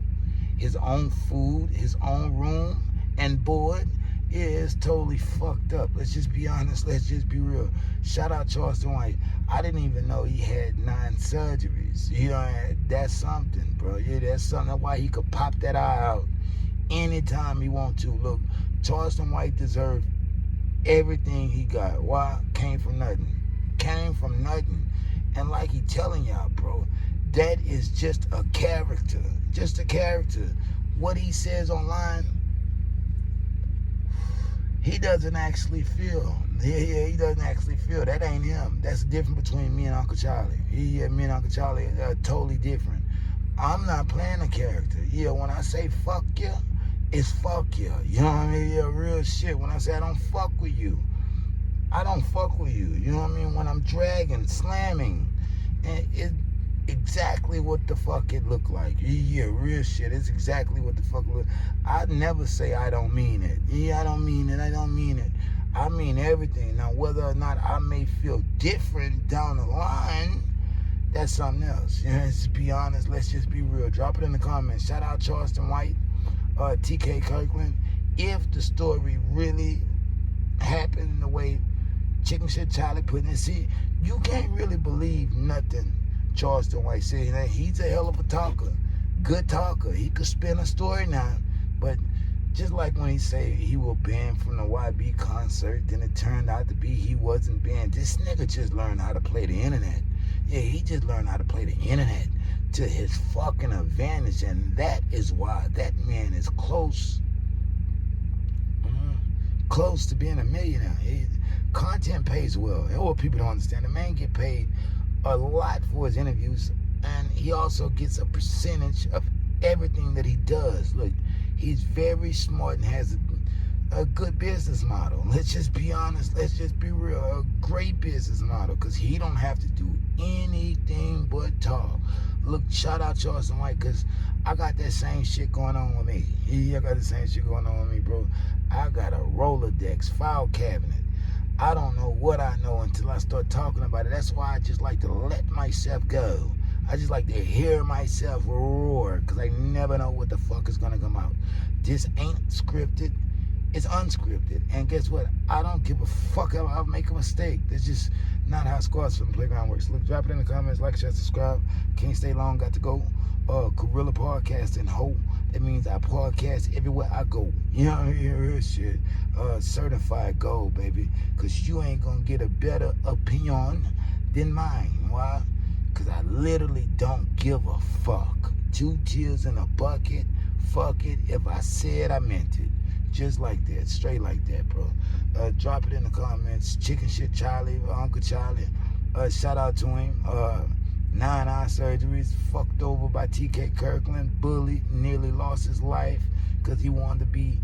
his own food, his own room and board? Yeah, it's totally fucked up. Let's just be honest. Let's just be real. Shout out Charleston White. I didn't even know he had 9 surgeries. You know, that's something, bro. Yeah, that's something. That's why he could pop that eye out anytime he want to. Look, Charleston White deserved everything he got. Why? Came from nothing. Came from nothing. And like he telling y'all, bro, that is just a character. Just a character. What he says online, he doesn't actually feel. Yeah, he doesn't actually feel. That ain't him. That's the difference between me and Uncle Charlie. Yeah, me and Uncle Charlie are totally different. I'm not playing a character. Yeah, when I say fuck you, it's fuck you. You know what I mean? Yeah, real shit. When I say I don't fuck with you, I don't fuck with you. You know what I mean? When I'm dragging, slamming, and it's exactly what the fuck it look like. Yeah, real shit. It's exactly what the fuck it look. I never say I don't mean it. Yeah, I don't mean it. I don't mean it. I mean everything. Now, whether or not I may feel different down the line, that's something else. You know, let's be honest. Let's just be real. Drop it in the comments. Shout out Charleston White, TK Kirkland. If the story really happened in the way Chicken Shit Charlie put it, see, you can't really believe nothing Charleston White said. He's a hell of a talker. Good talker. He could spin a story now, but just like when he said he was banned from the YB concert, then it turned out to be he wasn't banned. This nigga just learned how to play the internet. Yeah, he just learned how to play the internet to his fucking advantage, and that is why that man is close to being a millionaire. Content pays well. That's what people don't understand. The man get paid a lot for his interviews, and he also gets a percentage of everything that he does. Look, he's very smart and has a good business model. Let's just be honest. Let's just be real. A great business model, because he don't have to do anything but talk. Look, shout out Charleston White, because I got that same shit going on with me. Yeah, I got the same shit going on with me, bro. I got a Rolodex file cabinet. I don't know what I know until I start talking about it. That's why I just like to let myself go. I just like to hear myself roar, because I never know what the fuck is going to come out. This ain't scripted. It's unscripted. And guess what? I don't give a fuck if I make a mistake. That's just not how Squads from the Playground works. Look, drop it in the comments, like, share, subscribe. Can't stay long, got to go. Gorilla Podcasting, ho. That means I podcast everywhere I go. You know what I mean? Real shit. Certified gold, baby. Because you ain't going to get a better opinion than mine. Why? Because I literally don't give a fuck. 2 tears in a bucket. Fuck it. If I said, I meant it. Just like that. Straight like that, bro. Drop it in the comments. Chicken Shit Charlie, Uncle Charlie. Shout out to him. 9 eye surgeries, fucked over by TK Kirkland, bullied, nearly lost his life because he wanted to be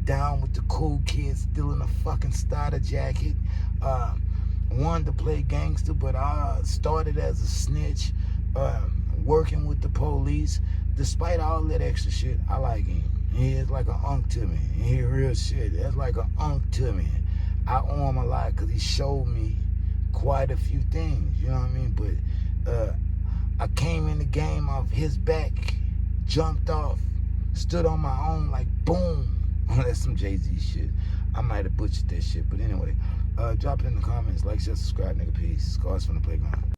down with the cool kids, still in a fucking starter jacket. Wanted to play gangster, but I started as a snitch, working with the police. Despite all that extra shit, I like him. He is like an unk to me. He real shit. That's like an unk to me. I owe him a lot because he showed me quite a few things, you know what I mean? But I came in the game off his back, jumped off, stood on my own like boom. That's some Jay-Z shit. I might have butchered that shit, but anyway, drop it in the comments, like, share, subscribe, nigga, peace. Scars from the Playground.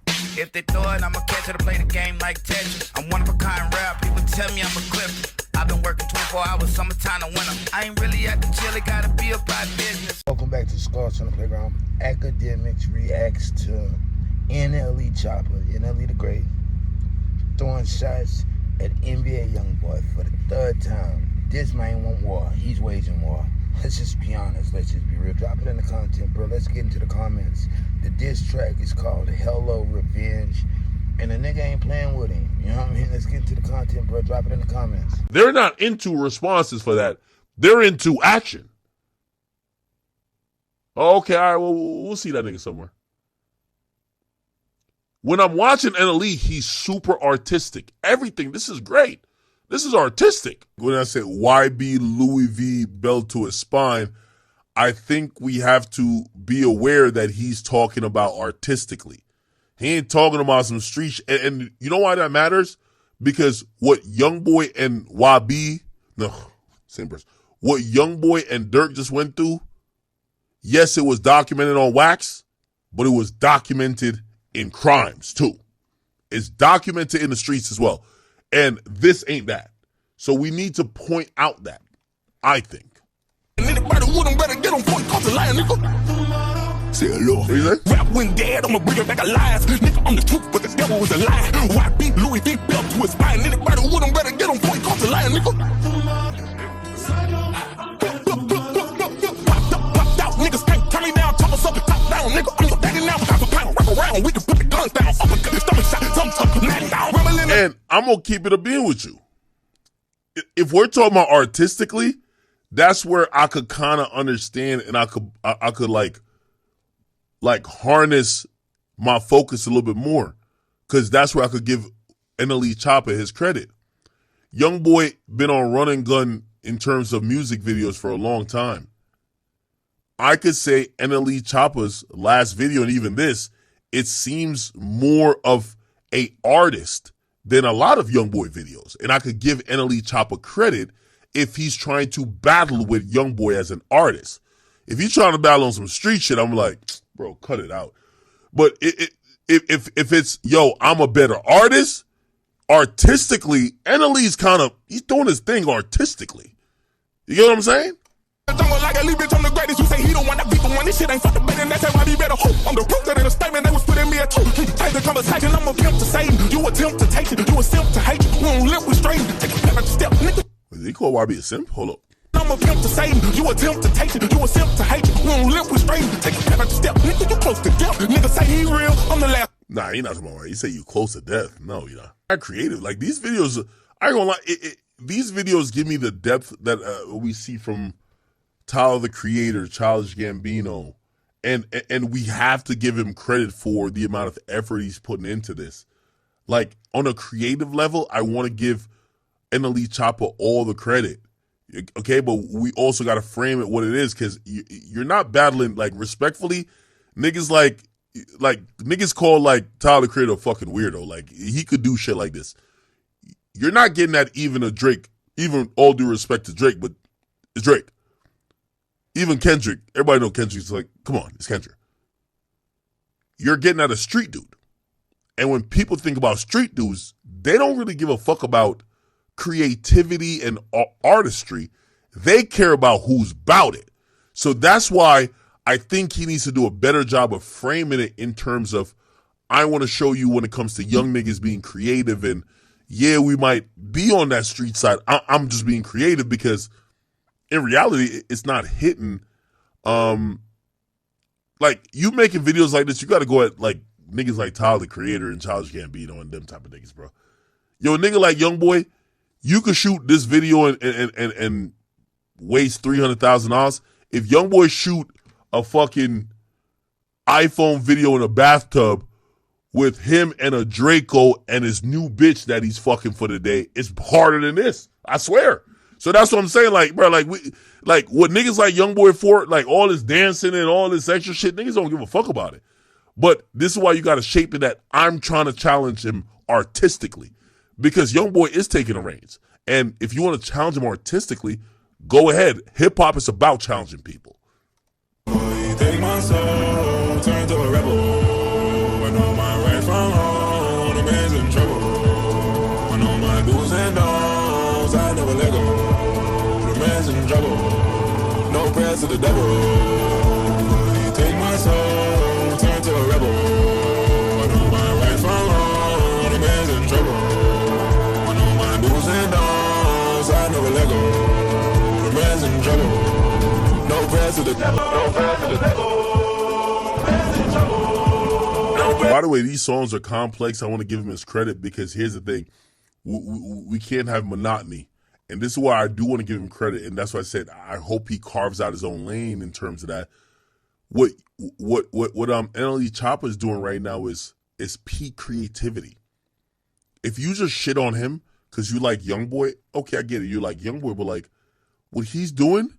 If they throw it, I'ma catch it to play the game like Tetris. I'm one of a kind rap, people tell me I'm a clip. I've been working 24 hours, summertime to winter. I ain't really at the chill, it gotta be about business. Welcome back to Scars from the Playground. Akademiks reacts to NLE Choppa, NLE the Great, throwing shots at NBA YoungBoy for the 3rd time. This man want war. He's waging war. Let's just be honest. Let's just be real. Drop it in the content, bro. Let's get into the comments. The diss track is called Hello Revenge. and the nigga ain't playing with him. You know what I mean? Let's get into the content, bro. Drop it in the comments. They're not into responses for that. They're into action. Okay, all right, well, we'll see that nigga somewhere. When I'm watching NLE, he's super artistic. Everything, this is great. This is artistic. When I say YB Louis V belt to his spine, I think we have to be aware that he's talking about artistically. He ain't talking about some street shit. And you know why that matters? Because what YoungBoy and YB, no, same person. What YoungBoy and Dirk just went through, yes, it was documented on wax, but it was documented in crimes too. It's documented in the streets as well. And this ain't that. So we need to point out that, I think. Say hello. Rap went dead, I'ma bring it back alive. Nigga, I'm the truth, but the devil was a lie. YB Louis V belt to his spine. Anybody with him better get him before he comes to line, nigga. Popped out, niggas can't turn me down. Top us up and top down, nigga. I'm your daddy now. Pound for pound, wrap around. We can put the guns down. Uppercut the stomach shot, some man down. And I'm gonna keep it a being with you. If we're talking about artistically, that's where I could kind of understand, and I could like harness my focus a little bit more, because that's where I could give NLE Choppa his credit. YoungBoy been on run and gun in terms of music videos for a long time. I could say NLE Choppa's last video, and even this, it seems more of a artist than a lot of YoungBoy videos. And I could give NLE Choppa credit if he's trying to battle with YoungBoy as an artist. If he's trying to battle on some street shit, I'm like, bro, cut it out. But if it's, yo, I'm a better artist, artistically, NLE's he's doing his thing artistically. You get what I'm saying? Like a bitch, I'm the greatest. You say he don't want to be the one. This shit ain't fucking better. That's why he better hope. I'm the proof that in a statement they was putting me a two. Take the conversation, I'm a pimp to save you. Attempt to take it, you a simp to hate you. We don't live with strangers. Take a better step, nigga. Did he call YB a simp? Hold up. I'm a pimp to save you. You attempt to take it, you a simp to hate you. We don't live with strangers. Take a better step, nigga. You close to death. Nigga say he real. I'm the last. Nah, he not talking about right. He say you close to death. No, you're not. I'm creative. Like these videos, I ain't gonna lie. These videos give me the depth that we see from Tyler the Creator, Childish Gambino, and we have to give him credit for the amount of effort he's putting into this. Like on a creative level, I want to give NLE Choppa all the credit, okay? But we also got to frame it what it is, because you're not battling, like, respectfully, niggas niggas call like Tyler the Creator a fucking weirdo. Like he could do shit like this. You're not getting that even a Drake, even all due respect to Drake, but it's Drake. Even Kendrick, everybody know Kendrick's like, come on, it's Kendrick. You're getting at a street dude. And when people think about street dudes, they don't really give a fuck about creativity and artistry. They care about who's about it. So that's why I think he needs to do a better job of framing it in terms of, I want to show you when it comes to young niggas being creative, and yeah, we might be on that street side. I'm just being creative, because in reality, it's not hitting. Like, you making videos like this, you got to go at like niggas like Tyler the Creator and Childish Gambino and them type of niggas, bro. Yo, a nigga like YoungBoy, you could shoot this video and waste $300,000. If YoungBoy shoot a fucking iPhone video in a bathtub with him and a Draco and his new bitch that he's fucking for the day, it's harder than this. I swear. So that's what I'm saying. Like, bro, like what niggas like YoungBoy for, like all this dancing and all this extra shit, niggas don't give a fuck about it. But this is why you got to shape it that I'm trying to challenge him artistically, because YoungBoy is taking the reins. And if you want to challenge him artistically, go ahead. Hip hop is about challenging people. Take my soul, turn to a rebel. When all my right from home, the man's in trouble. When all my do's and don'ts, I never let go. The man's in trouble. No prayers to the devil. Take my soul, turn to a rebel. When all my right from home, the man's in trouble. When all my do's and don'ts, I never let go. The man's in trouble. No prayers to the devil. No prayers to the devil. by the way, these songs are complex. I want to give him his credit because here's the thing. We can't have monotony. And this is why I do want to give him credit. And that's why I said I hope he carves out his own lane in terms of that. What NLE Choppa is doing right now is peak creativity. If you just shit on him because you like YoungBoy, okay, I get it. You like YoungBoy, but like what he's doing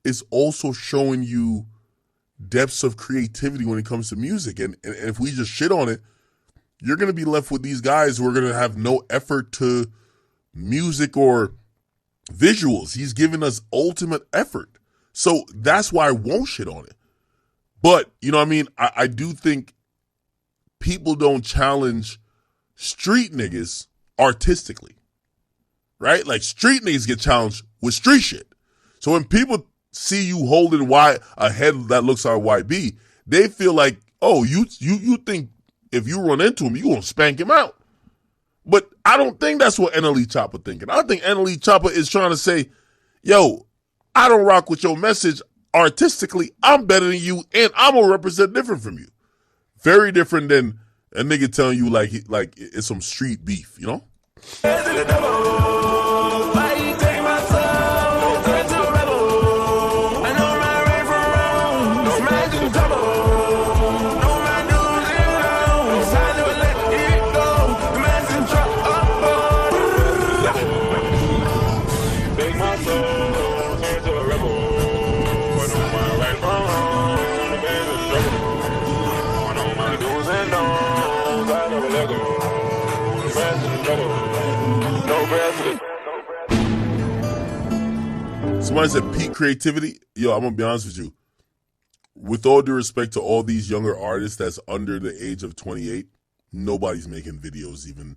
is also showing you depths of creativity when it comes to music. And if we just shit on it, you're going to be left with these guys who are going to have no effort to music or visuals. He's giving us ultimate effort. So that's why I won't shit on it. But, you know what I mean? I do think people don't challenge street niggas artistically, right? Like street niggas get challenged with street shit. So when people see you holding a head that looks like YB, they feel like, oh, you think if you run into him, you gonna spank him out. But I don't think that's what NLE Choppa thinking. I think NLE Choppa is trying to say, yo, I don't rock with your message artistically. I'm better than you, and I'm gonna represent different from you. Very different than a nigga telling you like it's some street beef, you know? Somebody said peak creativity. Yo, I'm gonna be honest with you. With all due respect to all these younger artists that's under the age of 28, nobody's making videos even.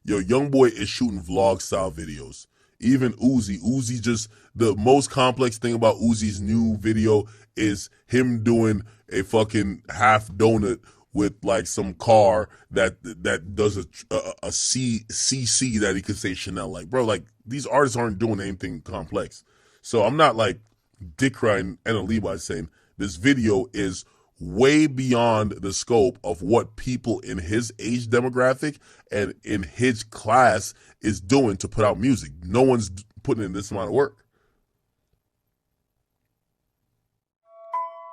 Yo, YoungBoy is shooting vlog style videos. Even Uzi just, the most complex thing about Uzi's new video is him doing a fucking half donut with like some car that does a CC that he could say Chanel. Like, bro, like these artists aren't doing anything complex. So I'm not like dick riding NLE by saying this video is way beyond the scope of what people in his age demographic and in his class is doing to put out music. No one's putting in this amount of work.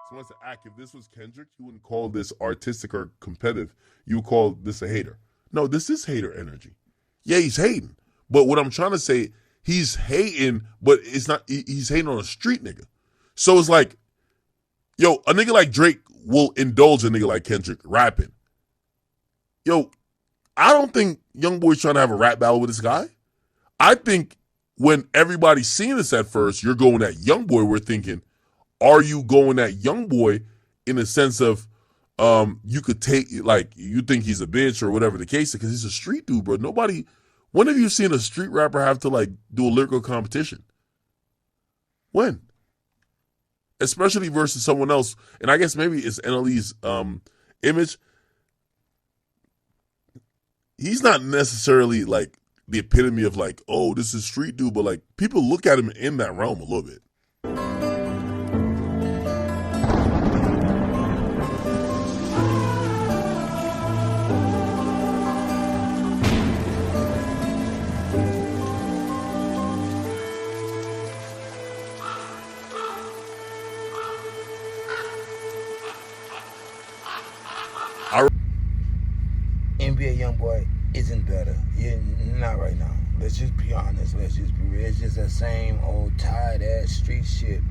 Someone said, if this was Kendrick, you wouldn't call this artistic or competitive. You would call this a hater. No, this is hater energy. Yeah, he's hating. But what I'm trying to say, he's hating, but it's not, he's hating on a street nigga. So it's like, yo, a nigga like Drake will indulge a nigga like Kendrick rapping. Yo, I don't think YoungBoy's trying to have a rap battle with this guy. I think when everybody's seeing this at first, you're going at YoungBoy, we're thinking, are you going at YoungBoy in a sense of you could take, like, you think he's a bitch or whatever the case is, because he's a street dude, bro. Nobody, when have you seen a street rapper have to, like, do a lyrical competition? When? Especially versus someone else. And I guess maybe it's NLE's image. He's not necessarily, like, the epitome of, like, oh, this is street dude, but, like, people look at him in that realm a little bit. NBA YoungBoy isn't better. Not right now. Let's just be honest. Let's just be real. It's just the same old tired ass street shit.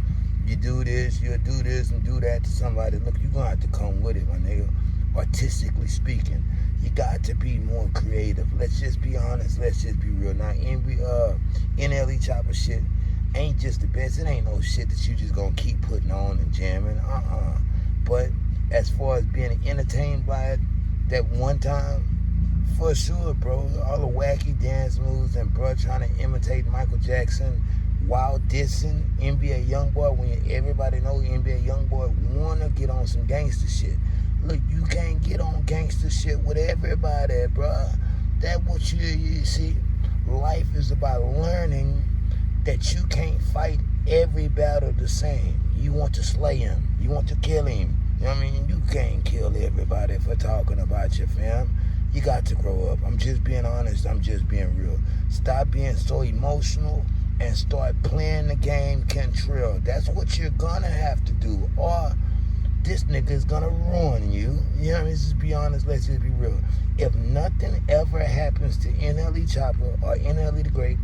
You do this, you'll do this and do that to somebody. Look, you're gonna have to come with it, my nigga. Artistically speaking, you got to be more creative. Let's just be honest. Let's just be real. Now, NLE Choppa shit ain't just the best. It ain't no shit that you just gonna keep putting on and jamming. But as far as being entertained by it, that one time, for sure, bro. All the wacky dance moves and bro trying to imitate Michael Jackson while dissing NBA YoungBoy when everybody knows NBA YoungBoy wanna get on some gangster shit. Look, you can't get on gangster shit with everybody, bro. That what you see. Life is about learning that you can't fight every battle the same. You want to slay him. You want to kill him. You know what I mean? You can't kill everybody for talking about about you, fam. You got to grow up. I'm just being honest. I'm just being real. Stop being so emotional and start playing the game Kentrill. That's what you're gonna have to do, or this nigga is gonna ruin you. You know what I mean? Let's just be honest. Let's just be real. If nothing ever happens to NLE Choppa or NLE the Great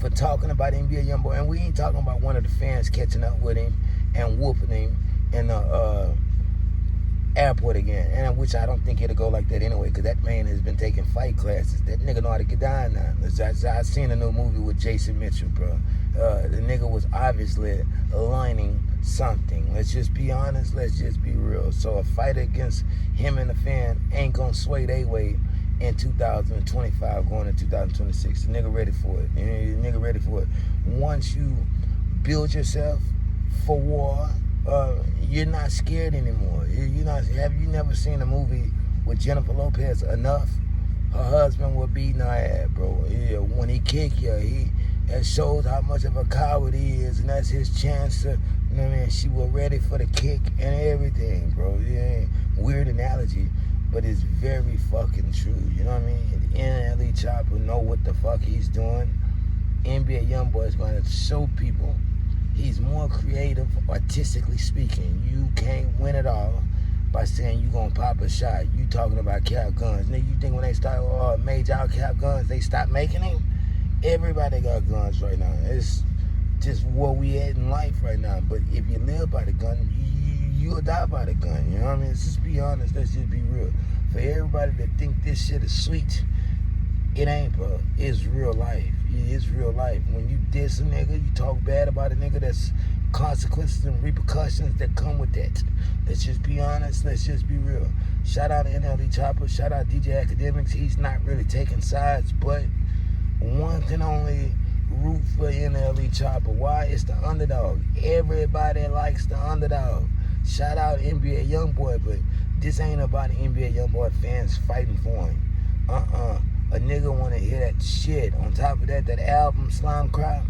for talking about NBA YoungBoy, and we ain't talking about one of the fans catching up with him and whooping him in the airport again, and which I don't think it'll go like that anyway, because that man has been taking fight classes. That nigga know how to get down now. I seen a new movie with Jason Mitchell, bro. The nigga was obviously aligning something. Let's just be honest. Let's just be real. So a fight against him and the fan ain't gonna sway their weight in 2025 going to 2026. The nigga ready for it. The nigga ready for it. Once you build yourself for war, you're not scared anymore. Have you never seen a movie with Jennifer Lopez, Enough? Her husband will beat her ass, bro. Yeah, when he kick you, that shows how much of a coward he is, and that's his chance to, you know what I mean? She was ready for the kick and everything, bro. Yeah, weird analogy, but it's very fucking true. You know what I mean? NLE Choppa know what the fuck he's doing. NBA YoungBoy is going to show people he's more creative, artistically speaking. You can't win it all by saying you gonna pop a shot. You talking about cap guns. Nigga, you think when they start made out cap guns, they stop making them? Everybody got guns right now. It's just where we at in life right now. But if you live by the gun, you'll die by the gun. You know what I mean? Let's just be honest. Let's just be real. For everybody that think this shit is sweet, it ain't, bro. It's real life. It's real life. When you diss a nigga, you talk bad about a nigga, there's consequences and repercussions that come with that. Let's just be honest. Let's just be real. Shout out to NLE Choppa. Shout out DJ Akademiks. He's not really taking sides, but one can only root for NLE Choppa. Why? It's the underdog. Everybody likes the underdog. Shout out NBA YoungBoy, but this ain't about NBA YoungBoy fans fighting for him. A nigga wanna hear that shit. On top of that, that album, Slime Cry,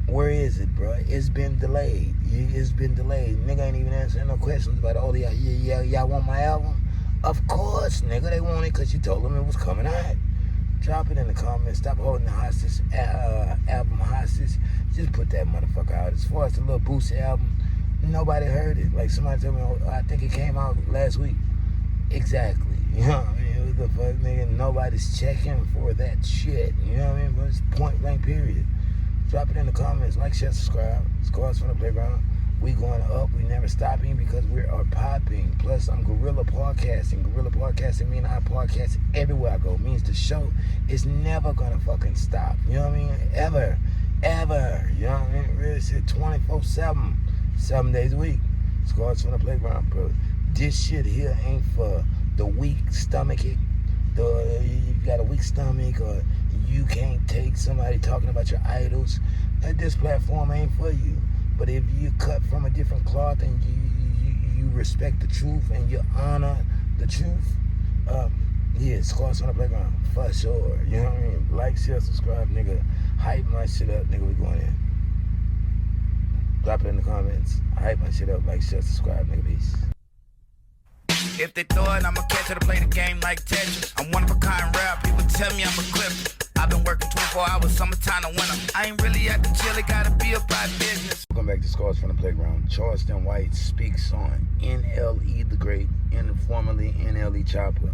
where is it, bro? It's been delayed. It's been delayed. Nigga ain't even answering no questions about, oh, y'all want my album? Of course, nigga, they want it because you told them it was coming out. Drop it in the comments. Stop holding the hostage, album hostage. Just put that motherfucker out. As far as the Lil Boosie album, nobody heard it. Like somebody told me, oh, I think it came out last week. Exactly. You know what I mean? What the fuck, nigga? Nobody's checking for that shit. You know what I mean? But it's point blank, period. Drop it in the comments. Like, share, subscribe. Scores from the playground. We going up. We never stopping because we are popping. Plus, I'm guerrilla podcasting. Guerrilla podcasting means I podcast everywhere I go. Means the show is never gonna fucking stop. You know what I mean? Ever. Ever. You know what I mean? Really shit 24/7. 7 days a week. Scores from the playground, bro. This shit here ain't for the weak stomach. You got a weak stomach, or you can't take somebody talking about your idols. This platform ain't for you. But if you cut from a different cloth and you respect the truth and you honor the truth, yeah, Scores on the playground for sure. You know what I mean? Like, share, subscribe, nigga. Hype my shit up, nigga. We going in. Drop it in the comments. Hype my shit up. Like, share, subscribe, nigga. Peace. If they throw it, I'ma catch it to play the game like Tetris. I'm one of a kind rap, people tell me I'm a clip. I've been working 24 hours, summertime to winter. I ain't really at the chill, it gotta be about business. Welcome back to Scores from the Playground. Charleston White speaks on NLE the Great, and formerly NLE Choppa,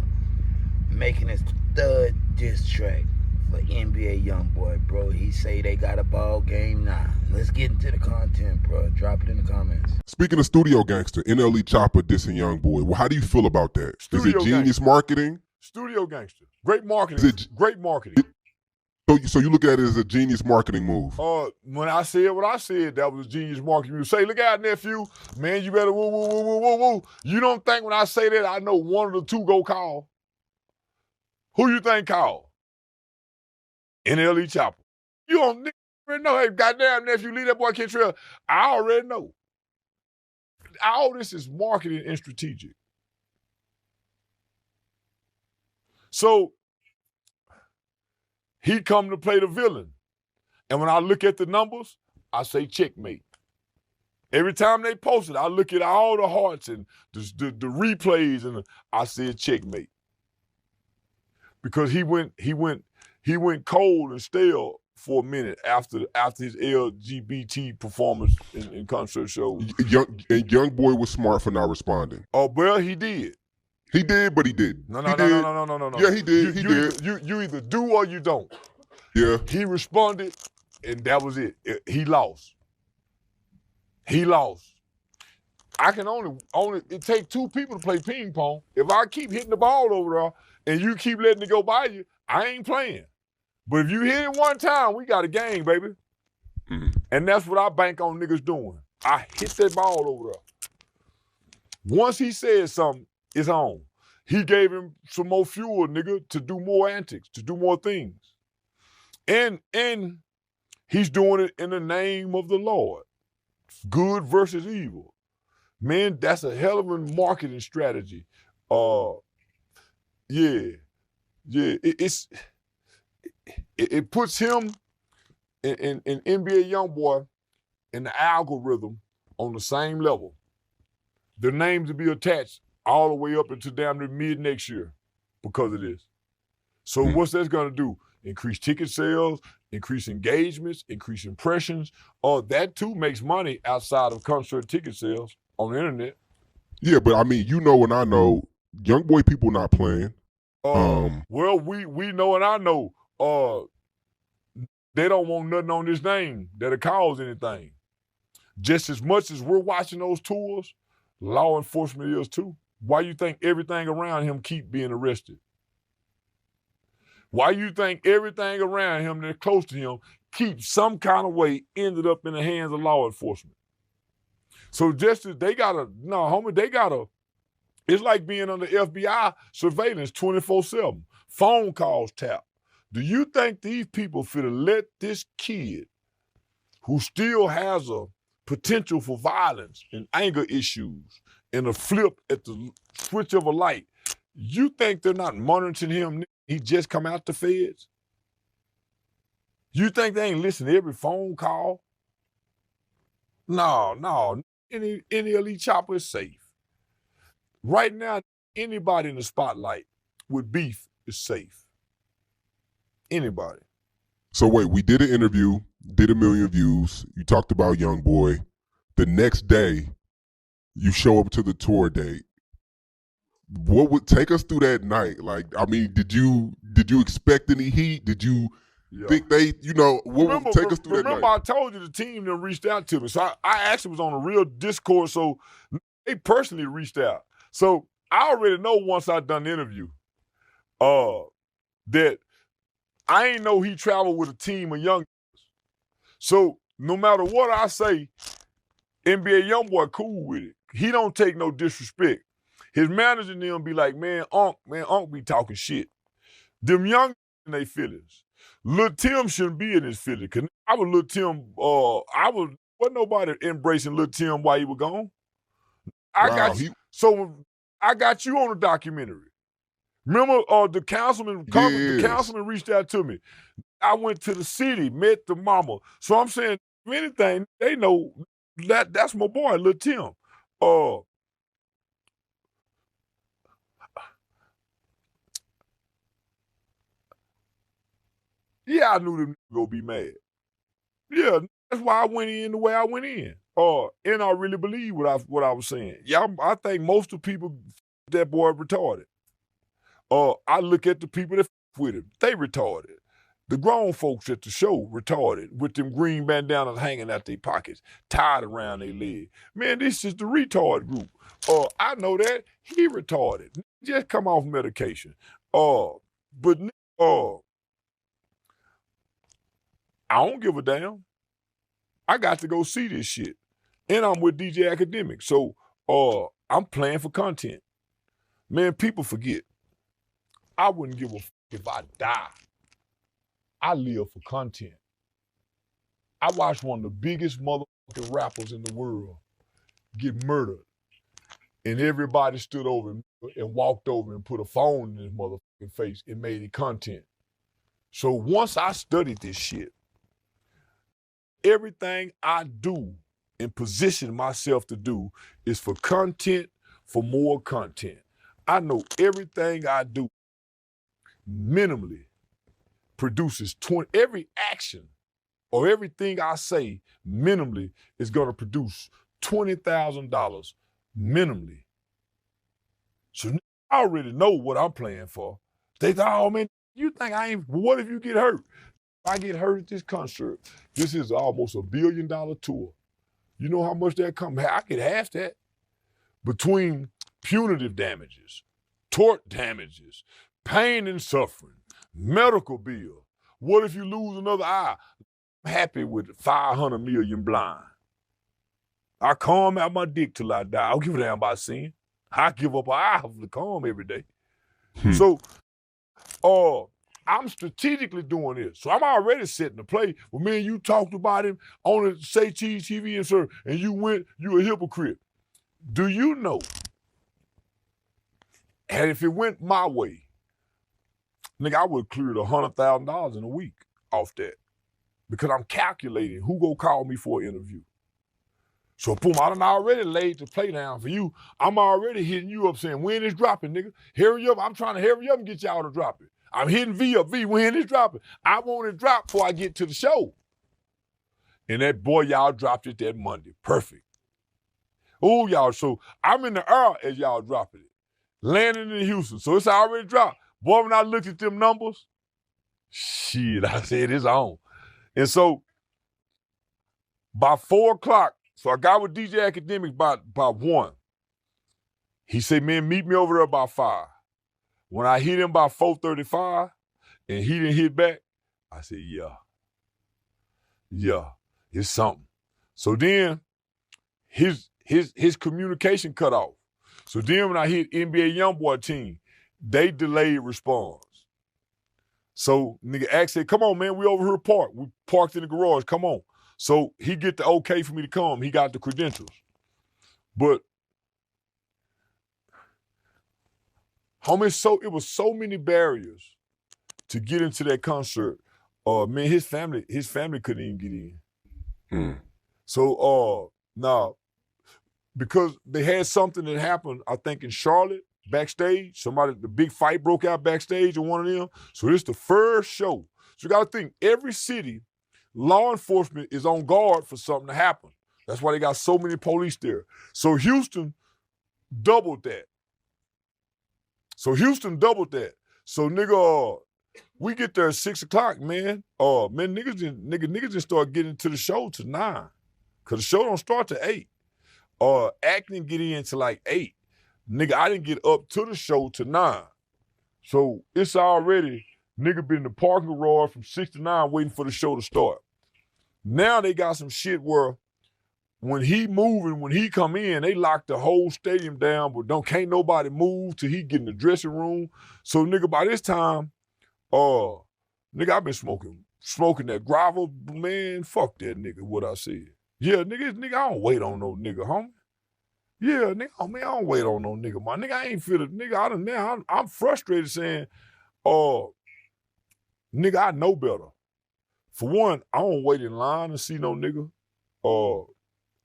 making his third diss track for NBA YoungBoy, bro. He say they got a ball game now. Let's get into the content, bro. Drop it in the comments. Speaking of studio gangster, NLE Choppa dissing YoungBoy. Well, how do you feel about that? Studio Is it genius gangster. Marketing? Studio gangster. Great marketing. Great marketing. So you look at it as a genius marketing move? When I said what I said, that was a genius marketing move. Say, look out, nephew. Man, you better woo, woo, woo, woo, woo, woo. You don't think when I say that, I know one of the two go call? Who you think call? NLE Choppa. You don't already know. Hey, goddamn, nephew, leave that boy Kentrill. I already know. All this is marketing and strategic. So, he come to play the villain. And when I look at the numbers, I say checkmate. Every time they post it, I look at all the hearts and the replays, and I said checkmate. Because he went cold and stale for a minute after his LGBT performance in concert shows. YoungBoy was smart for not responding. Oh, well, he did. He did, but he didn't. No. Yeah, he did. He did. You either do or you don't. Yeah. He responded, and that was it. He lost. He lost. I can only it take two people to play ping pong. If I keep hitting the ball over there and you keep letting it go by you, I ain't playing. But if you hit it one time, we got a game, baby. Mm-hmm. And that's what I bank on niggas doing. I hit that ball over there. Once he said something, it's on. He gave him some more fuel, nigga, to do more antics, to do more things. And he's doing it in the name of the Lord. Good versus evil. Man, that's a hell of a marketing strategy. It puts him in NBA YoungBoy in the algorithm on the same level. Their names will be attached all the way up until down to mid next year because of this. So what's that gonna do? Increase ticket sales, increase engagements, increase impressions. That too makes money outside of concert ticket sales on the internet. Yeah, but I mean, you know and I know, YoungBoy people not playing. Well, we know and I know they don't want nothing on this name that'll cause anything. Just as much as we're watching those tours, law enforcement is too. Why you think everything around him keep being arrested? Why you think everything around him that's close to him keeps some kind of way ended up in the hands of law enforcement? So just as it's like being under FBI surveillance 24/7. Phone calls tap. Do you think these people finna let this kid who still has a potential for violence and anger issues and a flip at the switch of a light, you think they're not monitoring him? He just come out the feds? You think they ain't listening to every phone call? No. Any elite Choppa is safe. Right now, anybody in the spotlight with beef is safe. Anybody. So wait, we did an interview, did 1 million views. You talked about YoungBoy. The next day, you show up to the tour date. What would take us through that night? Like, I mean, did you expect any heat? Did you think they, what would take us through that night? Remember, I told you the team then reached out to me. So I actually was on a real Discord, so they personally reached out. So I already know once I done the interview that I ain't know he traveled with a team of young. So no matter what I say, NBA YoungBoy cool with it. He don't take no disrespect. His manager and them be like, man, Unc be talking shit. Them young in they feelings. Lil Tim shouldn't be in his feelings. Cause I was Lil Tim, wasn't nobody embracing Lil Tim while he was gone. I got you on the documentary. Remember the councilman reached out to me. I went to the city, met the mama. So I'm saying, if anything, they know that's my boy, Lil Tim. Yeah, I knew them gonna be mad. Yeah, that's why I went in the way I went in. And I really believe what I was saying. Yeah, I think most of the people that boy retarded. I look at the people that with him, they retarded. The grown folks at the show retarded with them green bandanas hanging out their pockets, tied around their leg. Man, this is the retard group. I know that he retarded. Just come off medication. But I don't give a damn. I got to go see this shit. And I'm with DJ Akademiks. So I'm playing for content. Man, people forget. I wouldn't give a fuck if I die. I live for content. I watched one of the biggest motherfucking rappers in the world get murdered. And everybody stood over and walked over and put a phone in his motherfucking face and made it content. So once I studied this shit, everything I do and position myself to do is for content, for more content. I know everything I do minimally produces every action or everything I say minimally is gonna produce $20,000 minimally. So I already know what I'm playing for. They thought, oh man, you think I ain't, what if you get hurt? If I get hurt at this concert, this is almost $1 billion tour. You know how much that comes? I get half that. Between punitive damages, tort damages, pain and suffering, medical bill. What if you lose another eye? I'm happy with 500 million blind. I comb out my dick till I die. I don't give a damn about seeing. I give up an eye for the comb every day. So, I'm strategically doing this. So I'm already setting the play. Well, me and you talked about him on the Say Cheese TV and sir, and you a hypocrite. Do you know? And if it went my way, nigga, I would have cleared $100,000 in a week off that. Because I'm calculating who gonna call me for an interview. So boom, I done already laid the play down for you. I'm already hitting you up saying, when is dropping, nigga? Hurry up, I'm trying to hurry up and get y'all to drop it. I'm hitting V up, V, when is dropping? I want it dropped before I get to the show. And that boy, y'all dropped it that Monday, perfect. Oh, y'all, so I'm in the air as y'all dropping it. Landing in Houston, so it's already dropped. Boy, when I looked at them numbers, shit, I said it's on. And so by 4 o'clock, so I got with DJ Akademiks by 1. He said, man, meet me over there by 5. When I hit him by 4:35 and he didn't hit back, I said, yeah, it's something. So then his communication cut off. So then when I hit NBA YoungBoy team, they delayed response. So nigga Ax said, come on, man, we over here parked. We parked in the garage, come on. So he get the okay for me to come. He got the credentials. But, homie, it was so many barriers to get into that concert. Man, his family couldn't even get in. So, now, because they had something that happened, I think in Charlotte, backstage, the big fight broke out backstage in one of them. So this is the first show. So you gotta think, every city, law enforcement is on guard for something to happen. That's why they got so many police there. So Houston doubled that. So nigga, we get there at 6 o'clock, man. Man, niggas didn't start getting to the show till 9. Cause the show don't start till 8. Acting get in till like 8. Nigga, I didn't get up to the show till 9. So it's already, nigga been in the parking garage from 6 to 9 waiting for the show to start. Now they got some shit where when he come in, they lock the whole stadium down, but can't nobody move till he get in the dressing room. So nigga, by this time, nigga, I've been smoking that gravel, man, fuck that nigga, what I said. Yeah, nigga, I don't wait on no nigga, homie. Yeah, nigga, I don't wait on no nigga, my nigga, I ain't feel it. Nigga, I'm frustrated saying, nigga, I know better. For one, I don't wait in line to see no nigga.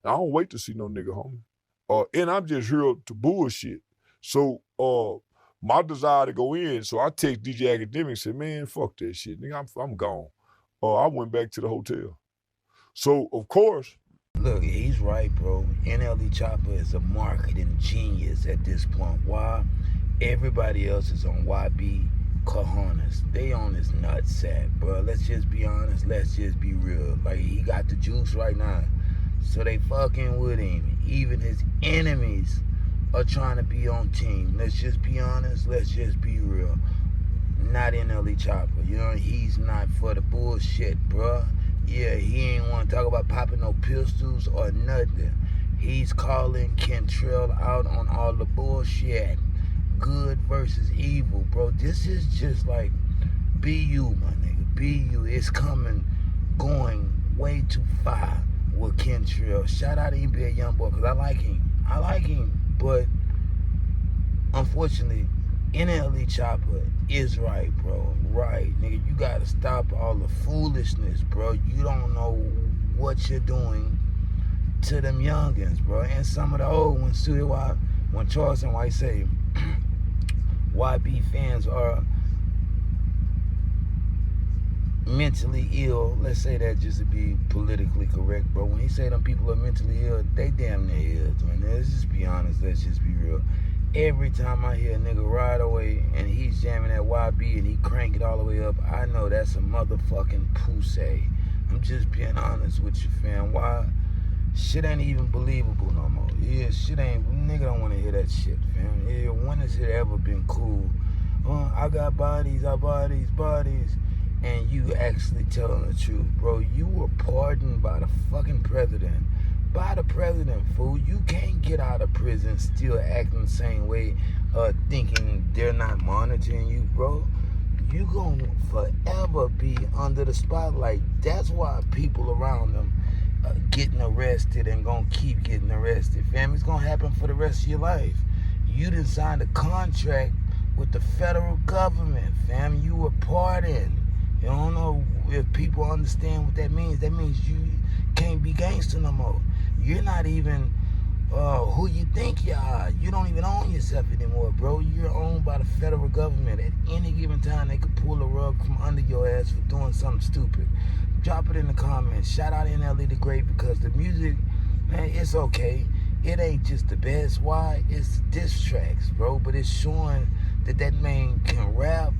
I don't wait to see no nigga, homie. And I'm just here to bullshit. So, my desire to go in, so I text DJ Akademiks and said, man, fuck that shit, nigga, I'm gone. I went back to the hotel. So, of course. Look, he's right, bro. NLE Choppa is a marketing genius at this point. Why? Everybody else is on YB cojones. They on his nutsack, bro. Let's just be honest. Let's just be real. Like, he got the juice right now. So they fucking with him. Even his enemies are trying to be on team. Let's just be honest. Let's just be real. Not NLE Choppa. You know, he's not for the bullshit, bro. Yeah, he ain't want to talk about popping no pistols or nothing. He's calling Kentrell out on all the bullshit. Good versus evil, bro. This is just like, be you, my nigga. Be you. It's going way too far with Kentrell. Shout out to NBA YoungBoy, because I like him. But unfortunately, NLE Choppa is right, bro. Right, nigga. You gotta stop all the foolishness, bro. You don't know what you're doing. to them youngins, bro, and some of the old ones too. When Charleston White say YB fans are mentally ill, let's say that just to be politically correct, bro. When he say them people are mentally ill, they damn near is, man. Let's just be honest, let's just be real. Every time I hear a nigga ride away and he's jamming that YB and he crank it all the way up, I know that's a motherfucking pussy. I'm just being honest with you, fam. Why? Shit ain't even believable no more. Yeah, shit ain't, nigga don't want to hear that shit, fam. Yeah, when has it ever been cool? I got bodies, I buy these bodies. And you actually telling the truth, bro. You were pardoned by the fucking president. By the president, fool. You can't get out of prison still acting the same way, thinking they're not monitoring you, bro. You gonna forever be under the spotlight. That's why people around them getting arrested and gonna keep getting arrested. Fam, it's gonna happen for the rest of your life. You done signed a contract with the federal government, fam. You were pardoned. You don't know if people understand what that means. That means you can't be gangster no more. You're not even who you think you are. You don't even own yourself anymore, bro. You're owned by the federal government. At any given time, they could pull a rug from under your ass for doing something stupid. Drop it in the comments. Shout out NLE the Great, because the music, man, it's okay. It ain't just the best. Why? It's diss tracks, bro. But it's showing that that man can rap.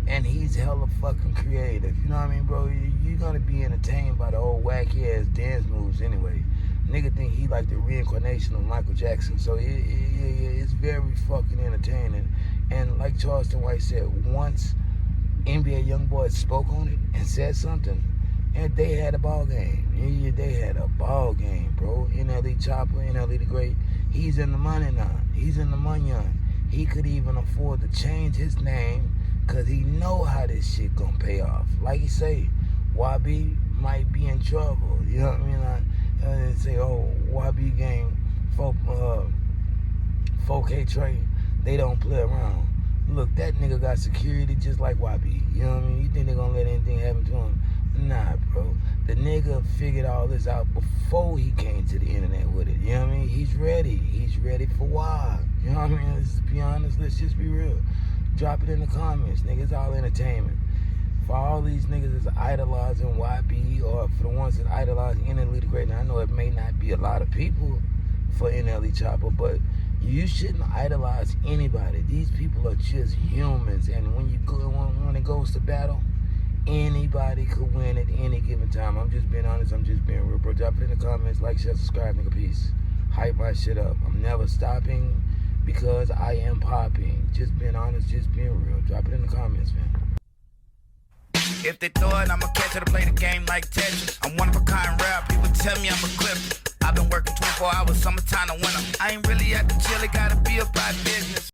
And he's hella fucking creative. You know what I mean, bro? You're gonna be entertained by the old wacky ass dance moves anyway. Nigga think he like the reincarnation of Michael Jackson. So it's very fucking entertaining. And like Charleston White said, once NBA YoungBoy spoke on it and said something, and they had a ball game. Yeah, they had a ball game, bro. NLE Choppa, NLE the Great. He's in the money now. He's in the money. He could even afford to change his name, because he know how this shit gonna pay off. Like you say, YB might be in trouble. You know what I mean? I say, oh, YB gang, 4K trade, they don't play around. Look, that nigga got security just like YB. You know what I mean? You think they're gonna let anything happen to him? Nah, bro. The nigga figured all this out before he came to the internet with it. You know what I mean? He's ready. He's ready for why. You know what I mean? Let's be honest. Let's just be real. Drop it in the comments, nigga. It's all entertainment. For all these niggas that's idolizing YB, or for the ones that idolize NLE the Great, now I know it may not be a lot of people for NLE Choppa, but you shouldn't idolize anybody. These people are just humans, and when it goes to battle, anybody could win at any given time. I'm just being honest. I'm just being real, bro. Drop it in the comments. Like, share, subscribe, nigga. Peace. Hype my shit up. I'm never stopping, because I am popping. Just being honest, just being real. Drop it in the comments, man. If they throw it, I'ma catch it to play the game like Tetris. I'm one of a kind rap, people tell me I'm a clip. I've been working 24 hours, summertime to winter. I ain't really at the chill, it gotta be about business.